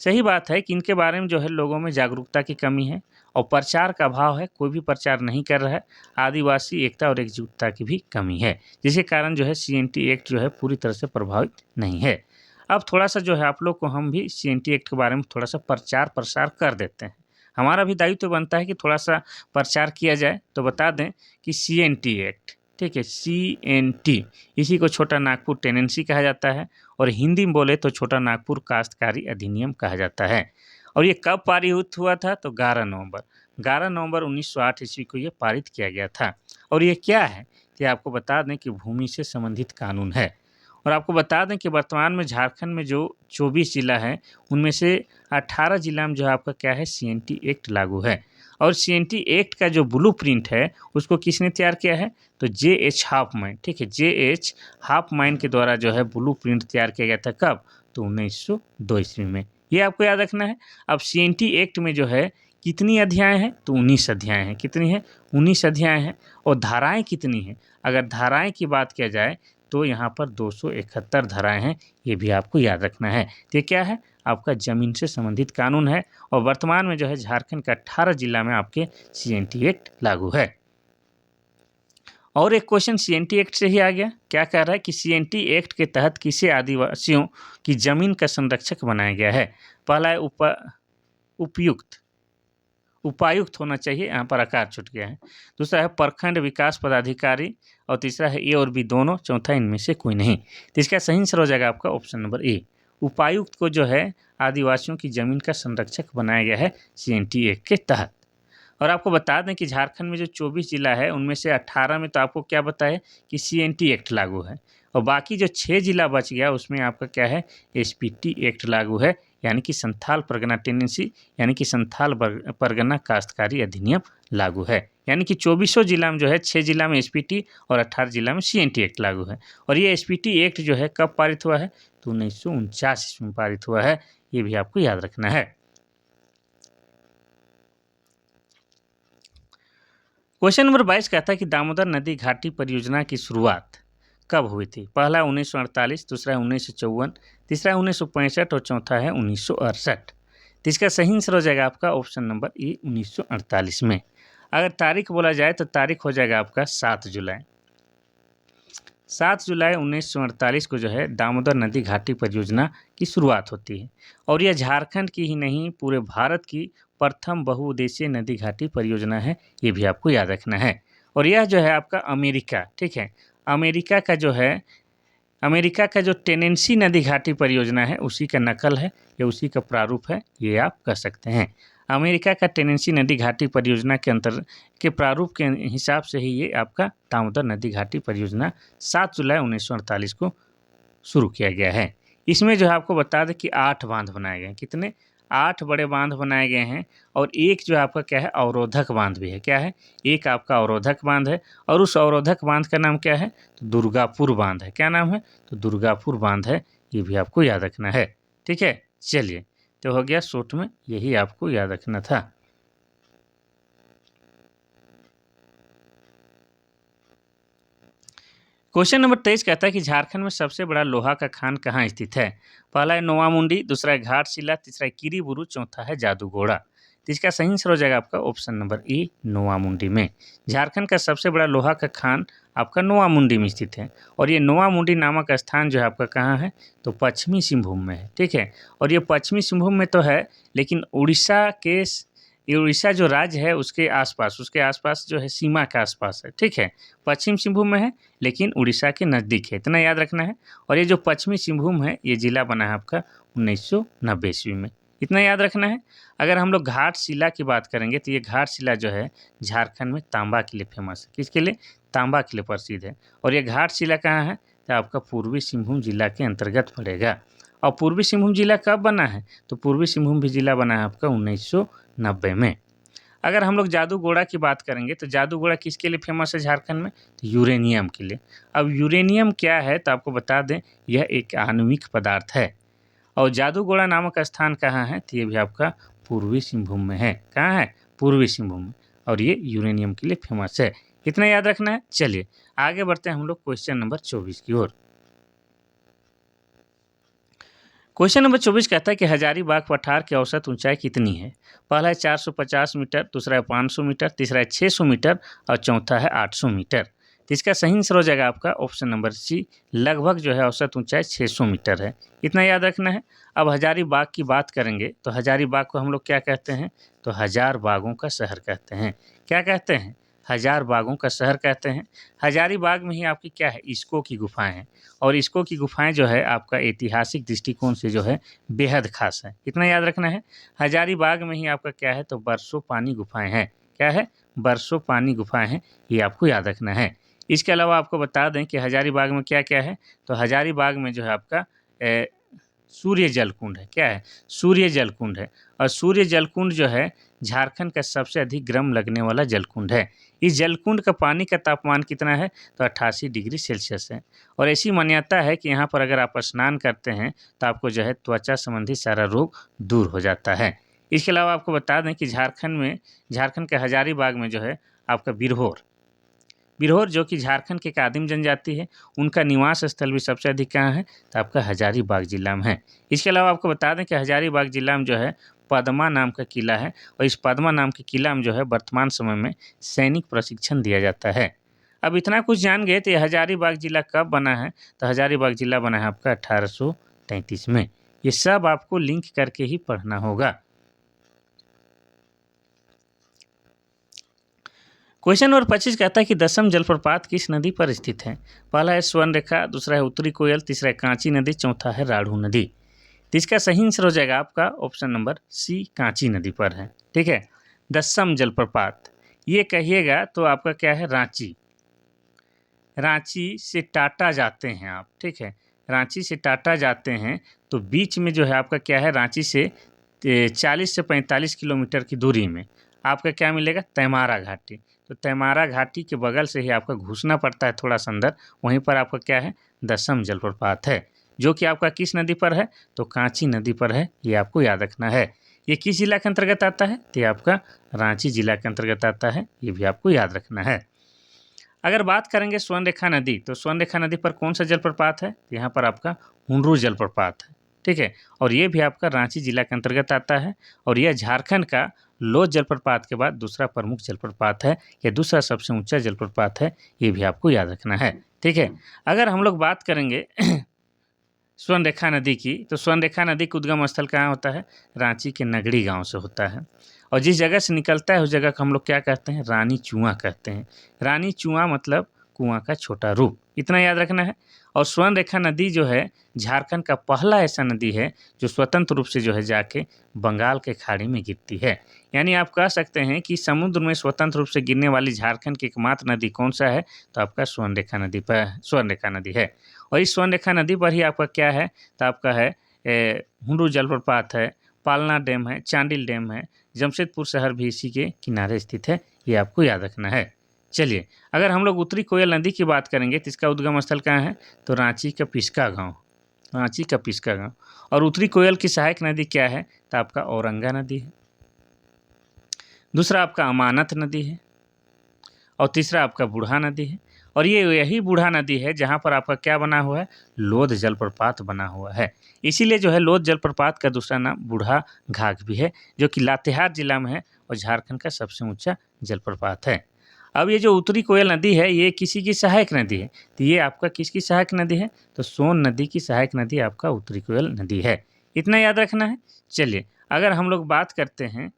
सही बात है कि इनके बारे में जो है लोगों में जागरूकता की कमी है और प्रचार का अभाव है, कोई भी प्रचार नहीं कर रहा है। आदिवासी एकता और एकजुटता की भी कमी है, जिसके कारण जो है सीएनटी एक्ट जो है पूरी तरह से प्रभावित नहीं है। अब थोड़ा सा जो है आप लोग को हम भी सीएनटी एक्ट के बारे में थोड़ा सा प्रचार प्रसार कर देते हैं। हमारा भी दायित्व तो बनता है कि थोड़ा सा प्रचार किया जाए। तो बता दें कि सीएनटी एक्ट, ठीक है, सीएनटी, इसी को छोटा नागपुर टेनेंसी कहा जाता है और हिंदी में बोले तो छोटा नागपुर काश्तकारी अधिनियम कहा जाता है। और ये कब पारित हुआ था? तो 11 नवंबर 1908 ईस्वी को ये पारित किया गया था। और ये क्या है? ये आपको बता दें कि भूमि से संबंधित कानून है। और आपको बता दें कि वर्तमान में झारखंड में जो 24 जिला है, उनमें से 18 जिला में जो है आपका क्या है, सीएनटी एक्ट लागू है। और सीएनटी एक्ट का जो ब्लूप्रिंट है उसको किसने तैयार किया है? तो जेएच हाफमैन, ठीक है, जेएच हाफमैन के द्वारा जो है ब्लूप्रिंट तैयार किया गया था। कब? तो 1902 ईस्वी में। ये आपको याद रखना है। अब सीएनटी एक्ट में जो है कितनी अध्याय हैं? तो 19 अध्याय हैं। कितनी है? 19 अध्याय हैं। और धाराएं कितनी हैं? अगर धाराएं की बात किया जाए तो यहाँ पर 271 धाराएं हैं, ये भी आपको याद रखना है। तो ये क्या है? आपका जमीन से संबंधित कानून है और वर्तमान में जो है झारखंड का 18 जिला में आपके सीएनटी एक्ट लागू है। और एक क्वेश्चन सीएनटी एक्ट से ही आ गया। क्या कह रहा है कि सीएनटी एक्ट के तहत किसे आदिवासियों की जमीन का संरक्षक बनाया गया है? पहला है उपायुक्त होना चाहिए, यहाँ पर आकार छूट गया है। दूसरा है प्रखंड विकास पदाधिकारी और तीसरा है ए और बी दोनों, चौथा इनमें से कोई नहीं। तो इसका सही आंसर हो जाएगा आपका ऑप्शन नंबर ए। उपायुक्त को जो है आदिवासियों की जमीन का संरक्षक बनाया गया है सीएनटी एक्ट के तहत। और आपको बता दें कि झारखंड में जो 24 जिला है उनमें से 18 में तो आपको क्या बताया कि सीएनटी एक्ट लागू है, और बाकी जो 6 जिला बच गया उसमें आपका क्या है, एसपीटी एक्ट लागू है, यानी कि संथाल परगना टेनेंसी यानी कि संथाल परगना काश्तकारी अधिनियम लागू है। यानी कि 24 जिला में जो है 6 जिला में एसपीटी और 18 जिला में सीएनटी एक्ट लागू है। और ये एसपीटी एक्ट जो है कब पारित हुआ है, तो 1949 ईस्वी में पारित हुआ है, ये भी आपको याद रखना है। क्वेश्चन नंबर 22 कहता है कि दामोदर नदी घाटी परियोजना की शुरुआत कब हुई थी। पहला 1948, दूसरा 1954, तीसरा 1965 और चौथा है 1968। तो इसका सही आंसर हो जाएगा आपका ऑप्शन नंबर ए 1948 में। अगर तारीख बोला जाए तो तारीख हो जाएगा आपका 7 जुलाई। 7 जुलाई 1948 को जो है दामोदर नदी घाटी परियोजना की शुरुआत होती है, और यह झारखंड की ही नहीं पूरे भारत की प्रथम बहुउद्देशीय नदी घाटी परियोजना है, ये भी आपको याद रखना है। और यह जो है आपका अमेरिका, ठीक है, अमेरिका का जो टेनेंसी नदी घाटी परियोजना है उसी का नकल है, या उसी का प्रारूप है, ये आप कह सकते हैं। अमेरिका का टेनेंसी नदी घाटी परियोजना के प्रारूप के हिसाब से ही ये आपका दामोदर नदी घाटी परियोजना 7 जुलाई 1948 को शुरू किया गया है। इसमें जो है आपको बता दें कि 8 बांध बनाए गए हैं। कितने? 8 बड़े बांध बनाए गए हैं, और एक जो आपका क्या है, अवरोधक बांध भी है। क्या है? एक आपका अवरोधक बांध है, और उस अवरोधक बांध का नाम क्या है, तो दुर्गापुर बांध है। क्या नाम है? तो दुर्गापुर बांध है, ये भी आपको याद रखना है। ठीक है, चलिए, तो हो गया शॉर्ट में, यही आपको याद रखना था। क्वेश्चन नंबर 23 कहता है कि झारखंड में सबसे बड़ा लोहा का खान कहाँ स्थित है। पहला है नोवामुंडी, दूसरा है घाटशिला, तीसरा है कीरीबुरु, चौथा है जादूगोड़ा। तो इसका सही आंसर हो जाएगा आपका ऑप्शन नंबर ए नोवामुंडी में। झारखंड का सबसे बड़ा लोहा का खान आपका नोवामुंडी में स्थित है, और ये नोवामुंडी नामक स्थान जो है आपका कहाँ है, तो पश्चिमी सिंहभूम में है। ठीक है, और ये पश्चिमी सिंहभूम में तो है, लेकिन ये उड़ीसा जो राज्य है उसके आसपास जो है, सीमा के आसपास है। ठीक है, पश्चिम सिंहभूम में है, लेकिन उड़ीसा के नज़दीक है, इतना याद रखना है। और ये जो पश्चिमी सिंहभूम है ये जिला बना है आपका 1990 ईस्वी में, इतना याद रखना है। अगर हम लोग घाटशिला की बात करेंगे तो ये घाटशिला जो है झारखंड में तांबा के लिए फेमस है। किसके लिए? तांबा के लिए प्रसिद्ध है। और ये घाटशिला कहाँ है, तो आपका पूर्वी सिंहभूम जिला के अंतर्गत पड़ेगा। और पूर्वी सिंहभूम जिला कब बना है, तो पूर्वी सिंहभूम भी जिला बना है आपका 1990 में। अगर हम लोग जादूगोड़ा की बात करेंगे तो जादूगोड़ा किसके लिए फेमस है झारखंड में, तो यूरेनियम के लिए। अब यूरेनियम क्या है, तो आपको बता दें यह एक आणविक पदार्थ है। और जादूगोड़ा नामक स्थान कहाँ है, तो ये भी आपका पूर्वी सिंहभूम में है। कहाँ है? पूर्वी सिंहभूम में, और ये यूरेनियम के लिए फेमस है, इतना याद रखना है। चलिए आगे बढ़ते हैं हम लोग क्वेश्चन नंबर 24 की ओर। क्वेश्चन नंबर 24 कहता है कि हजारीबाग पठार की औसत ऊंचाई कितनी है। पहला है 450 मीटर, दूसरा है 500 मीटर, तीसरा है 600 मीटर और चौथा है 800 मीटर। तो इसका सही आंसर हो जाएगा आपका ऑप्शन नंबर सी, लगभग जो है औसत ऊंचाई 600 मीटर है, इतना याद रखना है। अब हजारीबाग की बात करेंगे तो हजारीबाग को हम लोग क्या कहते हैं, तो 1000 बागों का शहर कहते हैं। क्या कहते हैं? 1000 बागों का शहर कहते हैं। हजारीबाग में ही आपकी क्या है, इस्को की गुफाएं हैं, और इस्को की गुफाएं जो है आपका ऐतिहासिक दृष्टिकोण से जो है बेहद खास है, इतना याद रखना है। हजारीबाग में ही आपका क्या है, तो बरसों पानी गुफाएं हैं। क्या है? बरसों पानी गुफाएं हैं, ये आपको याद रखना है। इसके अलावा आपको बता दें कि हजारीबाग में क्या क्या है, तो हजारीबाग में जो है आपका सूर्य जलकुंड है। क्या है? सूर्य जलकुंड है, और सूर्य जलकुंड जो है झारखंड का सबसे अधिक गर्म लगने वाला जलकुंड है। इस जलकुंड का पानी का तापमान कितना है, तो 88 डिग्री सेल्सियस है। और ऐसी मान्यता है कि यहाँ पर अगर आप स्नान करते हैं तो आपको जो है त्वचा संबंधी सारा रोग दूर हो जाता है। इसके अलावा आपको बता दें कि झारखंड के हजारीबाग में जो है आपका बिरहोर जो कि झारखंड की एक आदिम जनजाति है, उनका निवास स्थल भी सबसे अधिक कहाँ है, तो आपका हजारीबाग जिला में है। इसके अलावा आपको बता दें कि हजारीबाग जिला में जो है पद्मा नाम का किला है, और इस पद्मा नाम के किला में जो है वर्तमान समय में सैनिक प्रशिक्षण दिया जाता है। अब इतना कुछ जान गए तो ये हजारीबाग जिला कब बना है, तो हजारीबाग जिला बना है आपका 1833 में। ये सब आपको लिंक करके ही पढ़ना होगा। क्वेश्चन नंबर 25 कहता है कि दसम जलप्रपात किस नदी पर स्थित है। पहला है स्वर्णरेखा, दूसरा है उत्तरी कोयल, तीसरा है कांची नदी, चौथा है राढ़ू नदी। तो इसका सही आंसर हो जाएगा आपका ऑप्शन नंबर सी, कांची नदी पर है। ठीक है, दसम जलप्रपात, ये कहिएगा तो आपका क्या है, रांची। रांची से टाटा जाते हैं आप, ठीक है, रांची से टाटा जाते हैं तो बीच में जो है आपका क्या है, रांची से 40 से 45 किलोमीटर की दूरी में आपका क्या मिलेगा, तैमारा घाटी। तो तैमारा घाटी के बगल से ही आपका घुसना पड़ता है थोड़ा सा अंदर, वहीं पर आपका क्या है, दसम जलप्रपात है, जो कि आपका किस नदी पर है, तो कांची नदी पर है, ये आपको याद रखना है। ये किस जिला के अंतर्गत आता है, तो ये आपका रांची जिला के अंतर्गत आता है, ये भी आपको याद रखना है। अगर बात करेंगे स्वर्णरेखा नदी, तो स्वर्णरेखा नदी पर कौन सा जलप्रपात है, यहाँ पर आपका हुंडरू जलप्रपात है, ठीक है, और ये भी आपका रांची जिला के अंतर्गत आता है, और यह झारखंड का लोध जलप्रपात के बाद दूसरा प्रमुख जलप्रपात है, यह दूसरा सबसे ऊंचा जलप्रपात है, ये भी आपको याद रखना है, ठीक है। अगर हम लोग बात करेंगे स्वर्णरेखा नदी की, तो स्वर्णरेखा नदी का उद्गम स्थल कहाँ होता है, रांची के नगड़ी गांव से होता है, और जिस जगह से निकलता है उस जगह को हम लोग क्या कहते हैं, रानी चुआ कहते हैं। रानी चुआ मतलब कुआं का छोटा रूप, इतना याद रखना है। और स्वर्णरेखा नदी जो है झारखंड का पहला ऐसा नदी है जो स्वतंत्र रूप से जो है जाके बंगाल के खाड़ी में गिरती है। यानी आप कह सकते हैं कि समुद्र में स्वतंत्र रूप से गिरने वाली झारखंड की एकमात्र नदी कौन सा है, तो आपका स्वर्णरेखा नदी पर स्वर्णरेखा नदी है। और इस स्वर्णरेखा नदी पर ही आपका क्या है, तो आपका है हुंडरू जलप्रपात है, पालना डैम है, चांडिल डैम है, जमशेदपुर शहर भी इसी के किनारे स्थित है, ये आपको याद रखना है। चलिए, अगर हम लोग उत्तरी कोयल नदी की बात करेंगे तो इसका उद्गम स्थल कहाँ है, तो रांची का पिस्का गांव, रांची का पिस्का गांव। और उत्तरी कोयल की सहायक नदी क्या है, तो आपका औरंगा नदी है, दूसरा आपका अमानत नदी है, और तीसरा आपका बूढ़ा नदी है। और ये यही बूढ़ा नदी है जहाँ पर आपका क्या बना हुआ है, लोध जलप्रपात बना हुआ है। इसीलिए जो है लोध जलप्रपात का दूसरा नाम बूढ़ा घाघ भी है, जो कि लातेहार जिला में है और झारखंड का सबसे ऊंचा जलप्रपात है। अब ये जो उत्तरी कोयल नदी है ये किसी की सहायक नदी है, तो ये आपका किसकी सहायक नदी है, तो सोन नदी की सहायक नदी आपका उत्तरी कोयल नदी है, इतना याद रखना है। चलिए, अगर हम लोग बात करते हैं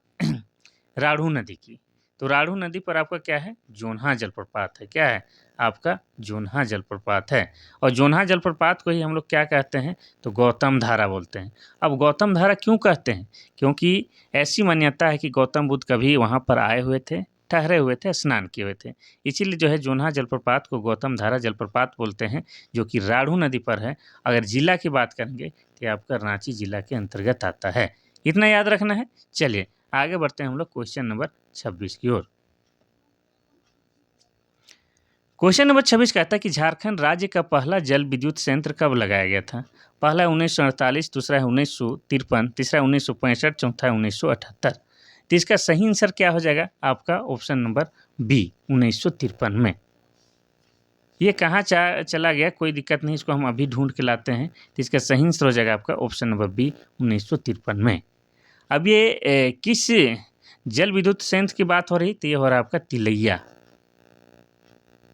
राढ़ू नदी की, तो राढ़ू नदी पर आपका क्या है, जोन्हा जलप्रपात है, क्या है आपका जोन्हा जलप्रपात है। और जोन्हा जलप्रपात को ही हम लोग क्या कहते हैं, तो गौतम धारा बोलते हैं। अब गौतम धारा क्यों कहते हैं, क्योंकि ऐसी मान्यता है कि गौतम बुद्ध कभी वहाँ पर आए हुए थे, ठहरे हुए थे, स्नान किए हुए थे, इसीलिए जो है जोन्हा जलप्रपात को गौतम धारा जलप्रपात बोलते हैं, जो कि राढ़ू नदी पर है। अगर जिला की बात करेंगे तो आपका रांची जिला के अंतर्गत आता है, इतना याद रखना है। चलिए आगे बढ़ते हैं हम लोग क्वेश्चन नंबर 26 की ओर। क्वेश्चन नंबर 26 कहता है कि झारखंड राज्य का पहला जल विद्युत संयंत्र कब लगाया गया था। पहला है 1948, दूसरा है 1953, तीसरा है 1965, चौथा है 1978। तो इसका सही आंसर क्या हो जाएगा आपका, ऑप्शन नंबर बी 1953 में। ये कहाँ चला गया कोई दिक्कत नहीं, इसको हम अभी ढूंढ के लाते हैं। तो इसका सही आंसर हो जाएगा आपका ऑप्शन नंबर बी 1953 में। अब ये किस जल विद्युत संयंत्र की बात हो रही, तो ये हो रहा है आपका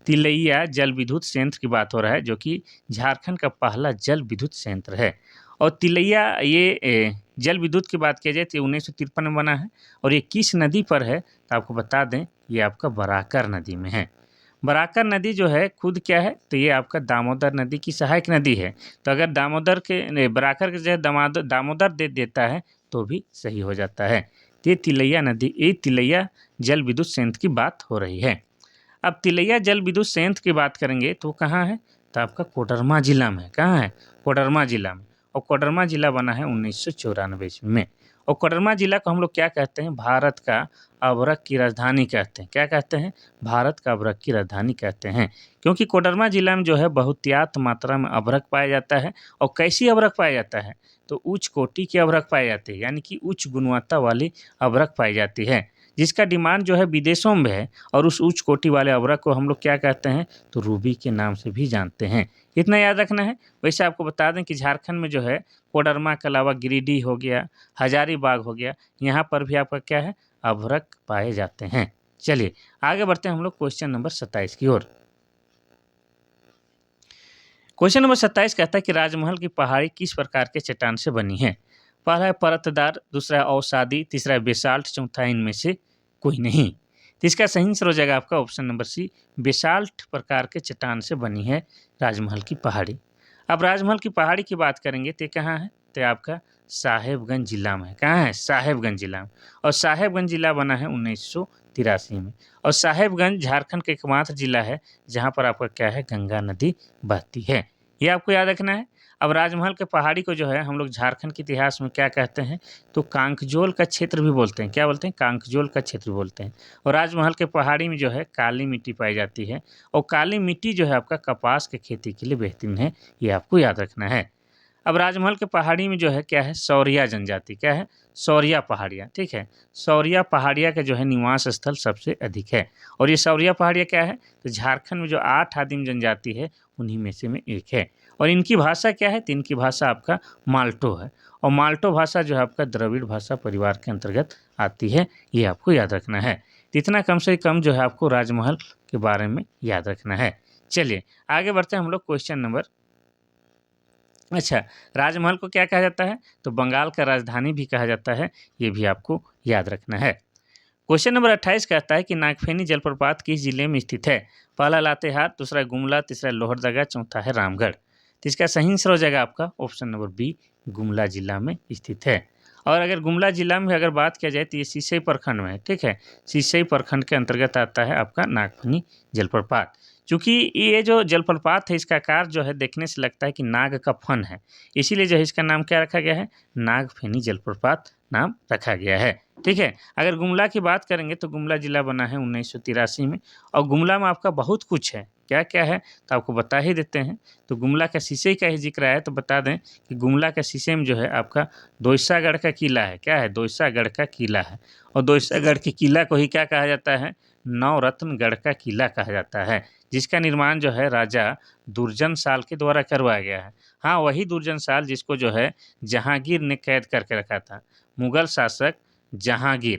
तिलैया जल विद्युत संयंत्र की बात हो रहा है, जो कि झारखंड का पहला जल विद्युत संयंत्र है। और तिलैया ये जल विद्युत की बात किया जाए तो 1953 में बना है। और ये किस नदी पर है, तो आपको बता दें ये आपका बराकर नदी में है। बराकर नदी जो है खुद क्या है, तो ये आपका दामोदर नदी की सहायक नदी है। तो अगर बराकर के जगह दामोदर दे देता है तो भी सही हो जाता है। तो ये तिलैया जल विद्युत संयंत्र की बात हो रही है। अब तिलैया जल विद्युत संयंत्र की बात करेंगे तो कहाँ है, तो आपका कोडरमा जिला में है। कहाँ है, कोडरमा जिला में। और कोडरमा जिला बना है 1994 में। और कोडरमा जिला को हम लोग क्या कहते हैं, भारत का अभ्रक की राजधानी कहते हैं। क्या कहते हैं, भारत का अभ्रक की राजधानी कहते हैं, क्योंकि कोडरमा जिला में जो है बहुतायत मात्रा में अभ्रक पाया जाता है। और कैसी अभ्रक पाया जाता है, तो उच्च कोटि के अभ्रक पाए जाते हैं, यानी कि उच्च गुणवत्ता वाली अभ्रक पाई जाती है, जिसका डिमांड जो है विदेशों में है। और उस उच्च कोटि वाले अभ्रक को हम लोग क्या कहते हैं, तो रूबी के नाम से भी जानते हैं, इतना याद रखना है। वैसे आपको बता दें कि झारखंड में जो है कोडरमा के अलावा गिरिडीह हो गया, हजारीबाग हो गया, यहाँ पर भी आपका क्या है, अभ्रक पाए जाते हैं। चलिए आगे बढ़ते हैं हम लोग क्वेश्चन नंबर 27 की ओर। क्वेश्चन नंबर 27 कहता है कि राजमहल की पहाड़ी किस प्रकार के चट्टान से बनी है। पहला है परतदार, दूसरा है अवसादी, तीसरा है बेसाल्ट, चौथा है इनमें से कोई नहीं। तो इसका सही आंसर हो जाएगा आपका ऑप्शन नंबर सी, बेसाल्ट प्रकार के चट्टान से बनी है राजमहल की पहाड़ी। अब राजमहल की पहाड़ी की बात करेंगे तो कहाँ है, तो आपका साहेबगंज जिला में है। कहाँ है? साहेबगंज जिला में। और साहेबगंज जिला बना है 1983 में। और साहेबगंज झारखंड का एकमात्र जिला है जहाँ पर आपका क्या है, गंगा नदी बहती है। ये आपको याद रखना है। अब राजमहल के पहाड़ी को जो है हम लोग झारखंड के इतिहास में क्या कहते हैं, तो कांकजोल का क्षेत्र भी बोलते हैं। क्या बोलते हैं? कांकजोल का क्षेत्र बोलते हैं। और राजमहल के पहाड़ी में जो है काली मिट्टी पाई जाती है, और काली मिट्टी जो है आपका कपास के खेती के लिए बेहतरीन है। ये आपको याद रखना है। अब राजमहल के पहाड़ी में जो है क्या है, सौरिया जनजाति। क्या है? सौरिया पहाड़ियाँ। ठीक है, सौरिया पहाड़िया का जो है निवास स्थल सबसे अधिक है। और ये सौरिया पहाड़िया क्या है, तो झारखंड में जो 8 आदिम जनजाति है उन्हीं में एक है। और इनकी भाषा क्या है, तो इनकी भाषा आपका माल्टो है। और माल्टो भाषा जो है आपका द्रविड़ भाषा परिवार के अंतर्गत आती है। ये आपको याद रखना है। तो इतना कम से कम जो है आपको राजमहल के बारे में याद रखना है। चलिए आगे बढ़ते हैं हम लोग क्वेश्चन नंबर। अच्छा, राजमहल को क्या कहा जाता है, तो बंगाल का राजधानी भी कहा जाता है। ये भी आपको याद रखना है। क्वेश्चन नंबर 28 कहता है कि नागफेनी जलप्रपात किस जिले में स्थित है? पहला लातेहार, दूसरा गुमला, तीसरा लोहरदगा, चौथा है रामगढ़। तो इसका सही आंसर हो जाएगा आपका ऑप्शन नंबर बी, गुमला जिला में स्थित है। और अगर गुमला जिला में अगर बात किया जाए तो ये सिसई प्रखंड में है। ठीक है, सिसई प्रखंड के अंतर्गत आता है आपका नागफनी जलप्रपात। चूँकि ये जो जलप्रपात है इसका आकार जो है देखने से लगता है कि नाग का फन है, इसीलिए जो है इसका नाम क्या रखा गया है, नागफेनी जलप्रपात नाम रखा गया है। ठीक है, अगर गुमला की बात करेंगे तो गुमला जिला बना है 1983 में। और गुमला में आपका बहुत कुछ है। क्या क्या है तो आपको बता ही देते हैं। तो गुमला का सिसई का ही जिक्र आया तो बता दें कि गुमला का सिसई में जो है आपका दोईसागढ़ का किला है। क्या है? दोईसागढ़ का किला है। और दोईसागढ़ के किला को ही क्या कहा जाता है, नवरत्नगढ़ का किला कहा जाता है, जिसका निर्माण जो है राजा दुर्जन साल के द्वारा करवाया गया है। हाँ, वही दुर्जन साल जिसको जो है जहांगीर ने कैद करके रखा था। मुगल शासक जहांगीर,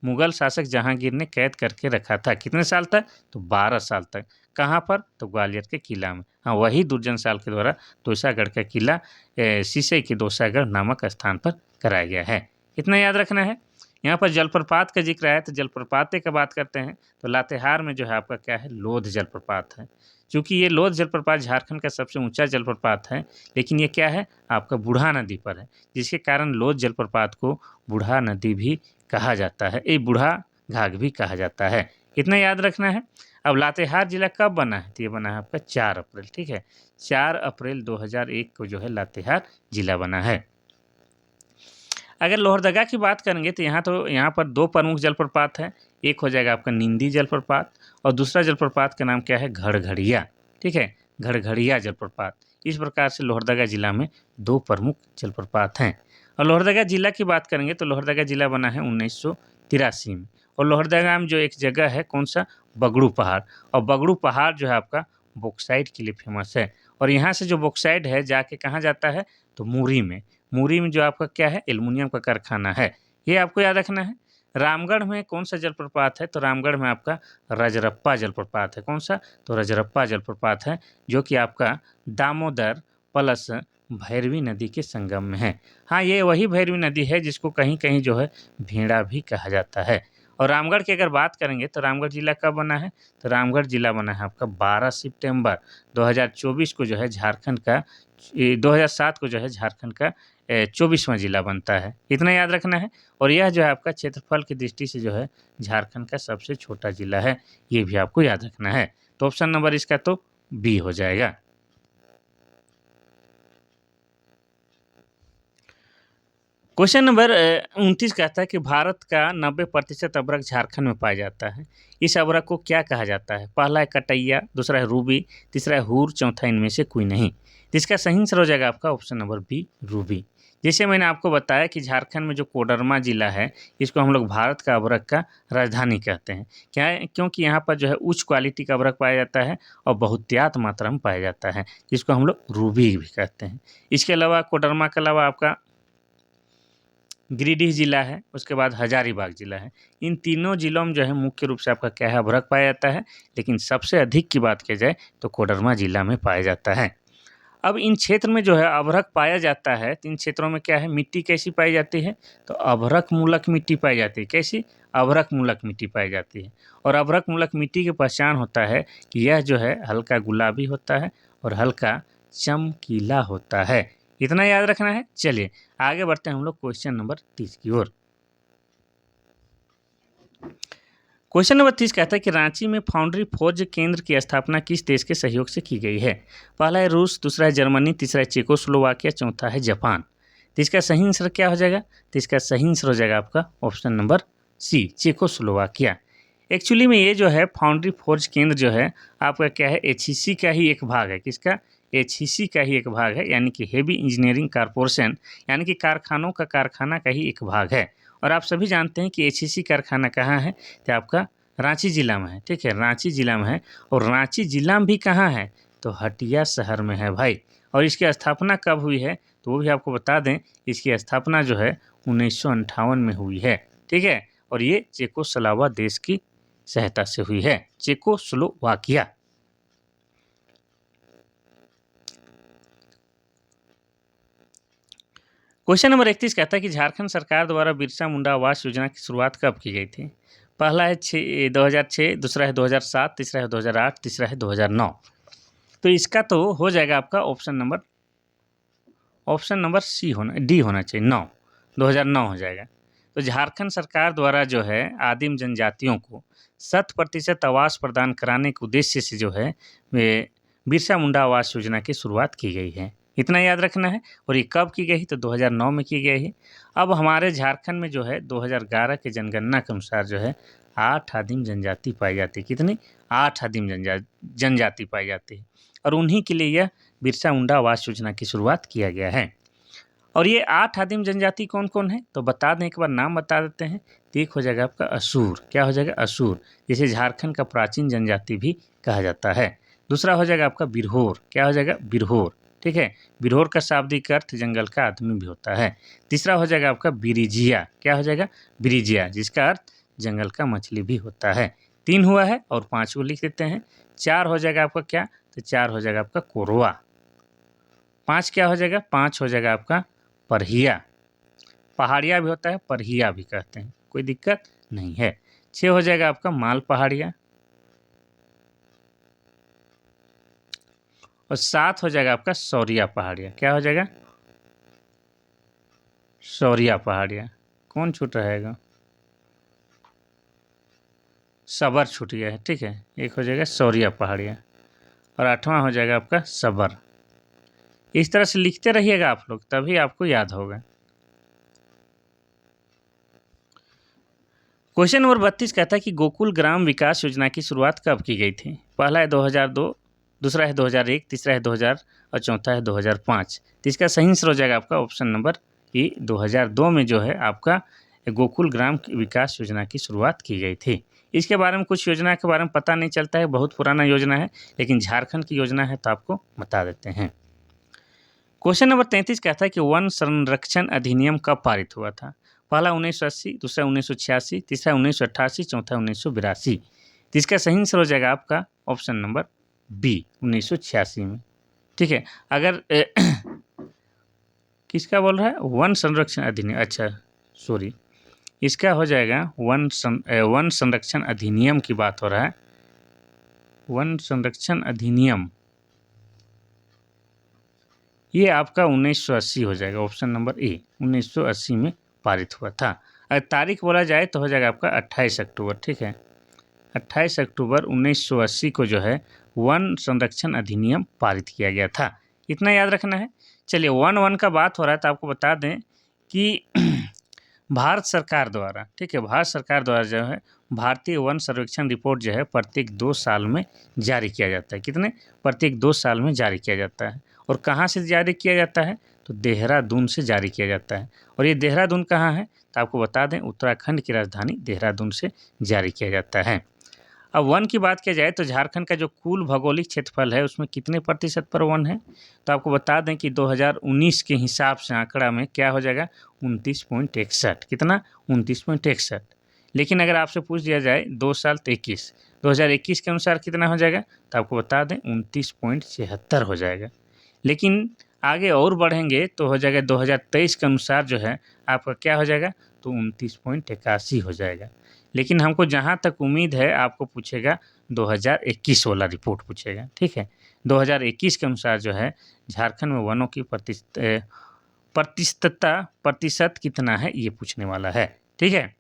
मुगल शासक जहांगीर ने कैद करके रखा था। कितने साल तक? तो 12 साल तक। कहाँ पर? तो ग्वालियर के किला में। हाँ, वही दुर्जन साल के द्वारा दोसागढ़ का किला सिसई के दोसागढ़ नामक स्थान पर कराया गया है। इतना याद रखना है। यहाँ पर जलप्रपात का जिक्र है तो जलप्रपात की बात करते हैं तो लातेहार में जो है आपका क्या है, लोध जलप्रपात है। चूँकि ये लोध जलप्रपात झारखंड का सबसे ऊंचा जलप्रपात है, लेकिन ये क्या है, आपका बूढ़ा नदी पर है, जिसके कारण लोध जलप्रपात को बूढ़ा नदी भी कहा जाता है, ये बूढ़ा घाघ भी कहा जाता है। इतना याद रखना है। अब लातेहार जिला कब बना है, तो ये बना है आपका 4 अप्रैल। ठीक है, 4 अप्रैल 2001 को जो है लातेहार जिला बना है। अगर लोहरदगा की बात करेंगे तो यहाँ पर 2 प्रमुख जलप्रपात हैं। एक हो जाएगा आपका निंदी जलप्रपात, और दूसरा जलप्रपात का नाम क्या है, घड़घड़िया। ठीक है, घड़घड़िया जलप्रपात। इस प्रकार से लोहरदगा जिला में 2 प्रमुख जलप्रपात हैं। और लोहरदगा जिला की बात करेंगे तो लोहरदगा जिला बना है 1983 में। और लोहरदगा में जो एक जगह है, कौन सा, बगड़ू पहाड़। और बगड़ू पहाड़ जो है आपका बॉक्साइट के लिए फेमस है। और यहाँ से जो बॉक्साइट है जाके कहाँ जाता है, तो मुरी में। मुरी में जो आपका क्या है, एल्युमिनियम का कारखाना है। ये आपको याद रखना है। रामगढ़ में कौन सा जलप्रपात है, तो रामगढ़ में आपका रजरप्पा जलप्रपात है। कौन सा, तो रजरप्पा जलप्रपात है, जो कि आपका दामोदर प्लस भैरवी नदी के संगम में है। हाँ, ये वही भैरवी नदी है जिसको कहीं कहीं जो है भेड़ा भी कहा जाता है। और रामगढ़ की अगर बात करेंगे तो रामगढ़ जिला कब बना है, तो रामगढ़ जिला बना है आपका 12 सितंबर 2024 को जो है झारखंड का 2007 को जो है झारखंड का 24वां जिला बनता है। इतना याद रखना है। और यह जो है आपका क्षेत्रफल की दृष्टि से जो है झारखंड का सबसे छोटा जिला है। ये भी आपको याद रखना है। तो ऑप्शन नंबर इसका तो बी हो जाएगा। क्वेश्चन नंबर 29 कहता है कि भारत का 90% अभ्रक झारखंड में पाया जाता है। इस अभ्रक को क्या कहा जाता है? पहला है कटैया, दूसरा है रूबी, तीसरा है हूर, चौथा इनमें से कोई नहीं। तो इसका सही आंसर हो जाएगा आपका ऑप्शन नंबर बी, रूबी। जैसे मैंने आपको बताया कि झारखंड में जो कोडरमा जिला है, इसको हम लोग भारत का अभ्रक का राजधानी कहते हैं। क्या है? क्योंकि यहाँ पर जो है उच्च क्वालिटी का अभ्रक पाया जाता है और बहुतायत मात्रा में पाया जाता है, जिसको हम लोग रूबी भी कहते हैं। इसके अलावा कोडरमा के अलावा आपका गिरिडीह जिला है, उसके बाद हजारीबाग जिला है। इन तीनों जिलों में जो है मुख्य रूप से आपका क्या है, अभ्रक पाया जाता है। लेकिन सबसे अधिक की बात की जाए तो कोडरमा जिला में पाया जाता है। अब इन क्षेत्र में जो है अभ्रक पाया जाता है तो इन क्षेत्रों में क्या है, मिट्टी कैसी पाई जाती है, तो अभ्रक मूलक मिट्टी पाई जाती है। कैसी? अभ्रक मूलक मिट्टी पाई जाती है। और अभ्रक मूलक मिट्टी की पहचान होता है कि यह जो है हल्का गुलाबी होता है और हल्का चमकीला होता है। इतना याद रखना है। चलिए आगे बढ़ते हैं हम लोग क्वेश्चन नंबर 30 की ओर। क्वेश्चन नंबर 30 कहता है कि रांची में फाउंड्री फोर्ज केंद्र की स्थापना किस देश के सहयोग से की गई है? पहला है रूस, दूसरा है जर्मनी, तीसरा है चेकोस्लोवाकिया, चौथा है जापान। तो इसका सही आंसर क्या हो जाएगा? तो इसका सही आंसर हो जाएगा आपका option number C, Czechoslovakia. Actually में ये जो है फाउंड्री फोर्ज केंद्र जो है आपका क्या है, एचईसी का ही एक भाग है। किसका? एचईसी का ही एक भाग है, यानी कि हेवी इंजीनियरिंग कारपोरेशन, यानी कि कारखानों का कारखाना का ही एक भाग है। और आप सभी जानते हैं कि एचईसी कारखाना कहाँ है? तो आपका रांची जिला में है। ठीक है, रांची जिला में है। और रांची जिला में भी कहाँ है? तो हटिया शहर में है भाई। और इसकी स्थापना कब हुई है तो वो भी आपको बता दें, इसकी स्थापना जो है 1958 में हुई है। ठीक है, और ये चेकोस्लोवाकिया देश की सहायता से हुई है, चेकोस्लोवाकिया। क्वेश्चन नंबर 31 कहता है कि झारखंड सरकार द्वारा बिरसा मुंडा आवास योजना की शुरुआत कब की गई थी? पहला है 2006, दूसरा है 2007, तीसरा है 2008, तीसरा है 2009। तो इसका तो हो जाएगा आपका ऑप्शन नंबर सी डी होना चाहिए, 2009 हो जाएगा। तो झारखंड सरकार द्वारा जो है आदिम जनजातियों को 100% आवास प्रदान कराने के उद्देश्य से जो है वे बिरसा मुंडा आवास योजना की शुरुआत की गई है। इतना याद रखना है। और ये कब की गई? तो 2009 में की गई है। अब हमारे झारखंड में जो है 2011 के जनगणना के अनुसार जो है 8 आदिम जनजाति पाई जाती है। कितनी? 8 आदिम जनजाति पाई जाती है। और उन्हीं के लिए यह बिरसा मुंडा आवास योजना की शुरुआत किया गया है। और ये 8 आदिम जनजाति कौन कौन है तो बता दें, एक बार नाम बता देते हैं। तो एक हो जाएगा आपका असुर। क्या हो जाएगा? असुर, जिसे झारखंड का प्राचीन जनजाति भी कहा जाता है। दूसरा हो जाएगा आपका बिरहोर। क्या हो जाएगा? बिरहोर। ठीक है, बिरहोर का शाब्दिक अर्थ जंगल का आदमी भी होता है। तीसरा हो जाएगा आपका बिरिजिया। क्या हो जाएगा? बिरिजिया, जिसका अर्थ जंगल का मछली भी होता है। 3 हुआ है और 5 को लिख देते हैं। 4 हो जाएगा आपका क्या? तो 4 हो जाएगा आपका कोरवा। 5 क्या हो जाएगा? 5 हो जाएगा आपका परहिया। पहाड़िया भी होता है, परहिया भी कहते हैं, कोई दिक्कत नहीं है। 6 हो जाएगा आपका माल पहाड़िया। और 7 हो जाएगा आपका सौरिया पहाड़िया। क्या हो जाएगा? सौरिया पहाड़िया। कौन छूट रहेगा? सबर छूट गया है। ठीक है, एक हो जाएगा सौरिया पहाड़िया और 8वां हो जाएगा आपका सबर। इस तरह से लिखते रहिएगा आप लोग, तभी आपको याद होगा। क्वेश्चन नंबर 32 कहता है कि गोकुल ग्राम विकास योजना की शुरुआत कब की गई थी? पहला है 2002, दूसरा है 2001, तीसरा है 2000 और चौथा है 2005। तो इसका सही आंसर हो जाएगा आपका ऑप्शन नंबर ए, 2002 में जो है आपका गोकुल ग्राम विकास योजना की शुरुआत की गई थी। इसके बारे में कुछ योजना के बारे में पता नहीं चलता है, बहुत पुराना योजना है, लेकिन झारखंड की योजना है तो आपको बता देते हैं। क्वेश्चन नंबर 33 कहता है कि वन संरक्षण अधिनियम कब पारित हुआ था? पहला 1980, दूसरा 1986, तीसरा 1988, चौथा 1982। तो इसका सही आंसर हो जाएगा आपका ऑप्शन नंबर बी, 1986 में। ठीक है, अगर किसका बोल रहा है? वन संरक्षण अधिनियम। अच्छा सॉरी, इसका हो जाएगा वन संरक्षण अधिनियम की बात हो रहा है। वन संरक्षण अधिनियम ये आपका 1980 हो जाएगा, ऑप्शन नंबर ए, 1980 में पारित हुआ था। अगर तारीख बोला जाए तो हो जाएगा आपका 28 अक्टूबर। ठीक है, 28 अक्टूबर 1980 को जो है वन संरक्षण अधिनियम पारित किया गया था। इतना याद रखना है। चलिए वन का बात हो रहा है तो आपको बता दें कि भारत सरकार द्वारा, ठीक है, भारत सरकार द्वारा जो है भारतीय वन सर्वेक्षण रिपोर्ट जो है प्रत्येक 2 साल में जारी किया जाता है। कितने? प्रत्येक 2 साल में जारी किया जाता है। और कहाँ से जारी किया जाता है? तो देहरादून से जारी किया जाता है। और ये देहरादून कहाँ है? तो आपको बता दें उत्तराखंड की राजधानी देहरादून से जारी किया जाता है। अब वन की बात किया जाए तो झारखंड का जो कुल भौगोलिक क्षेत्रफल है उसमें कितने प्रतिशत पर वन है? तो आपको बता दें कि 2019 के हिसाब से आंकड़ा में क्या हो जाएगा? 29.61। कितना? 29.61। लेकिन अगर आपसे पूछ दिया जाए 2 साल तो 2021 के अनुसार कितना हो जाएगा? तो आपको बता दें 29.76 हो जाएगा। लेकिन आगे और बढ़ेंगे तो हो जाएगा 2023 के अनुसार जो है आपका क्या हो जाएगा? तो 29.81 हो जाएगा। लेकिन हमको जहाँ तक उम्मीद है आपको पूछेगा 2021 वाला रिपोर्ट पूछेगा। ठीक है, 2021 के अनुसार जो है झारखंड में वनों की प्रतिशत कितना है, ये पूछने वाला है। ठीक है,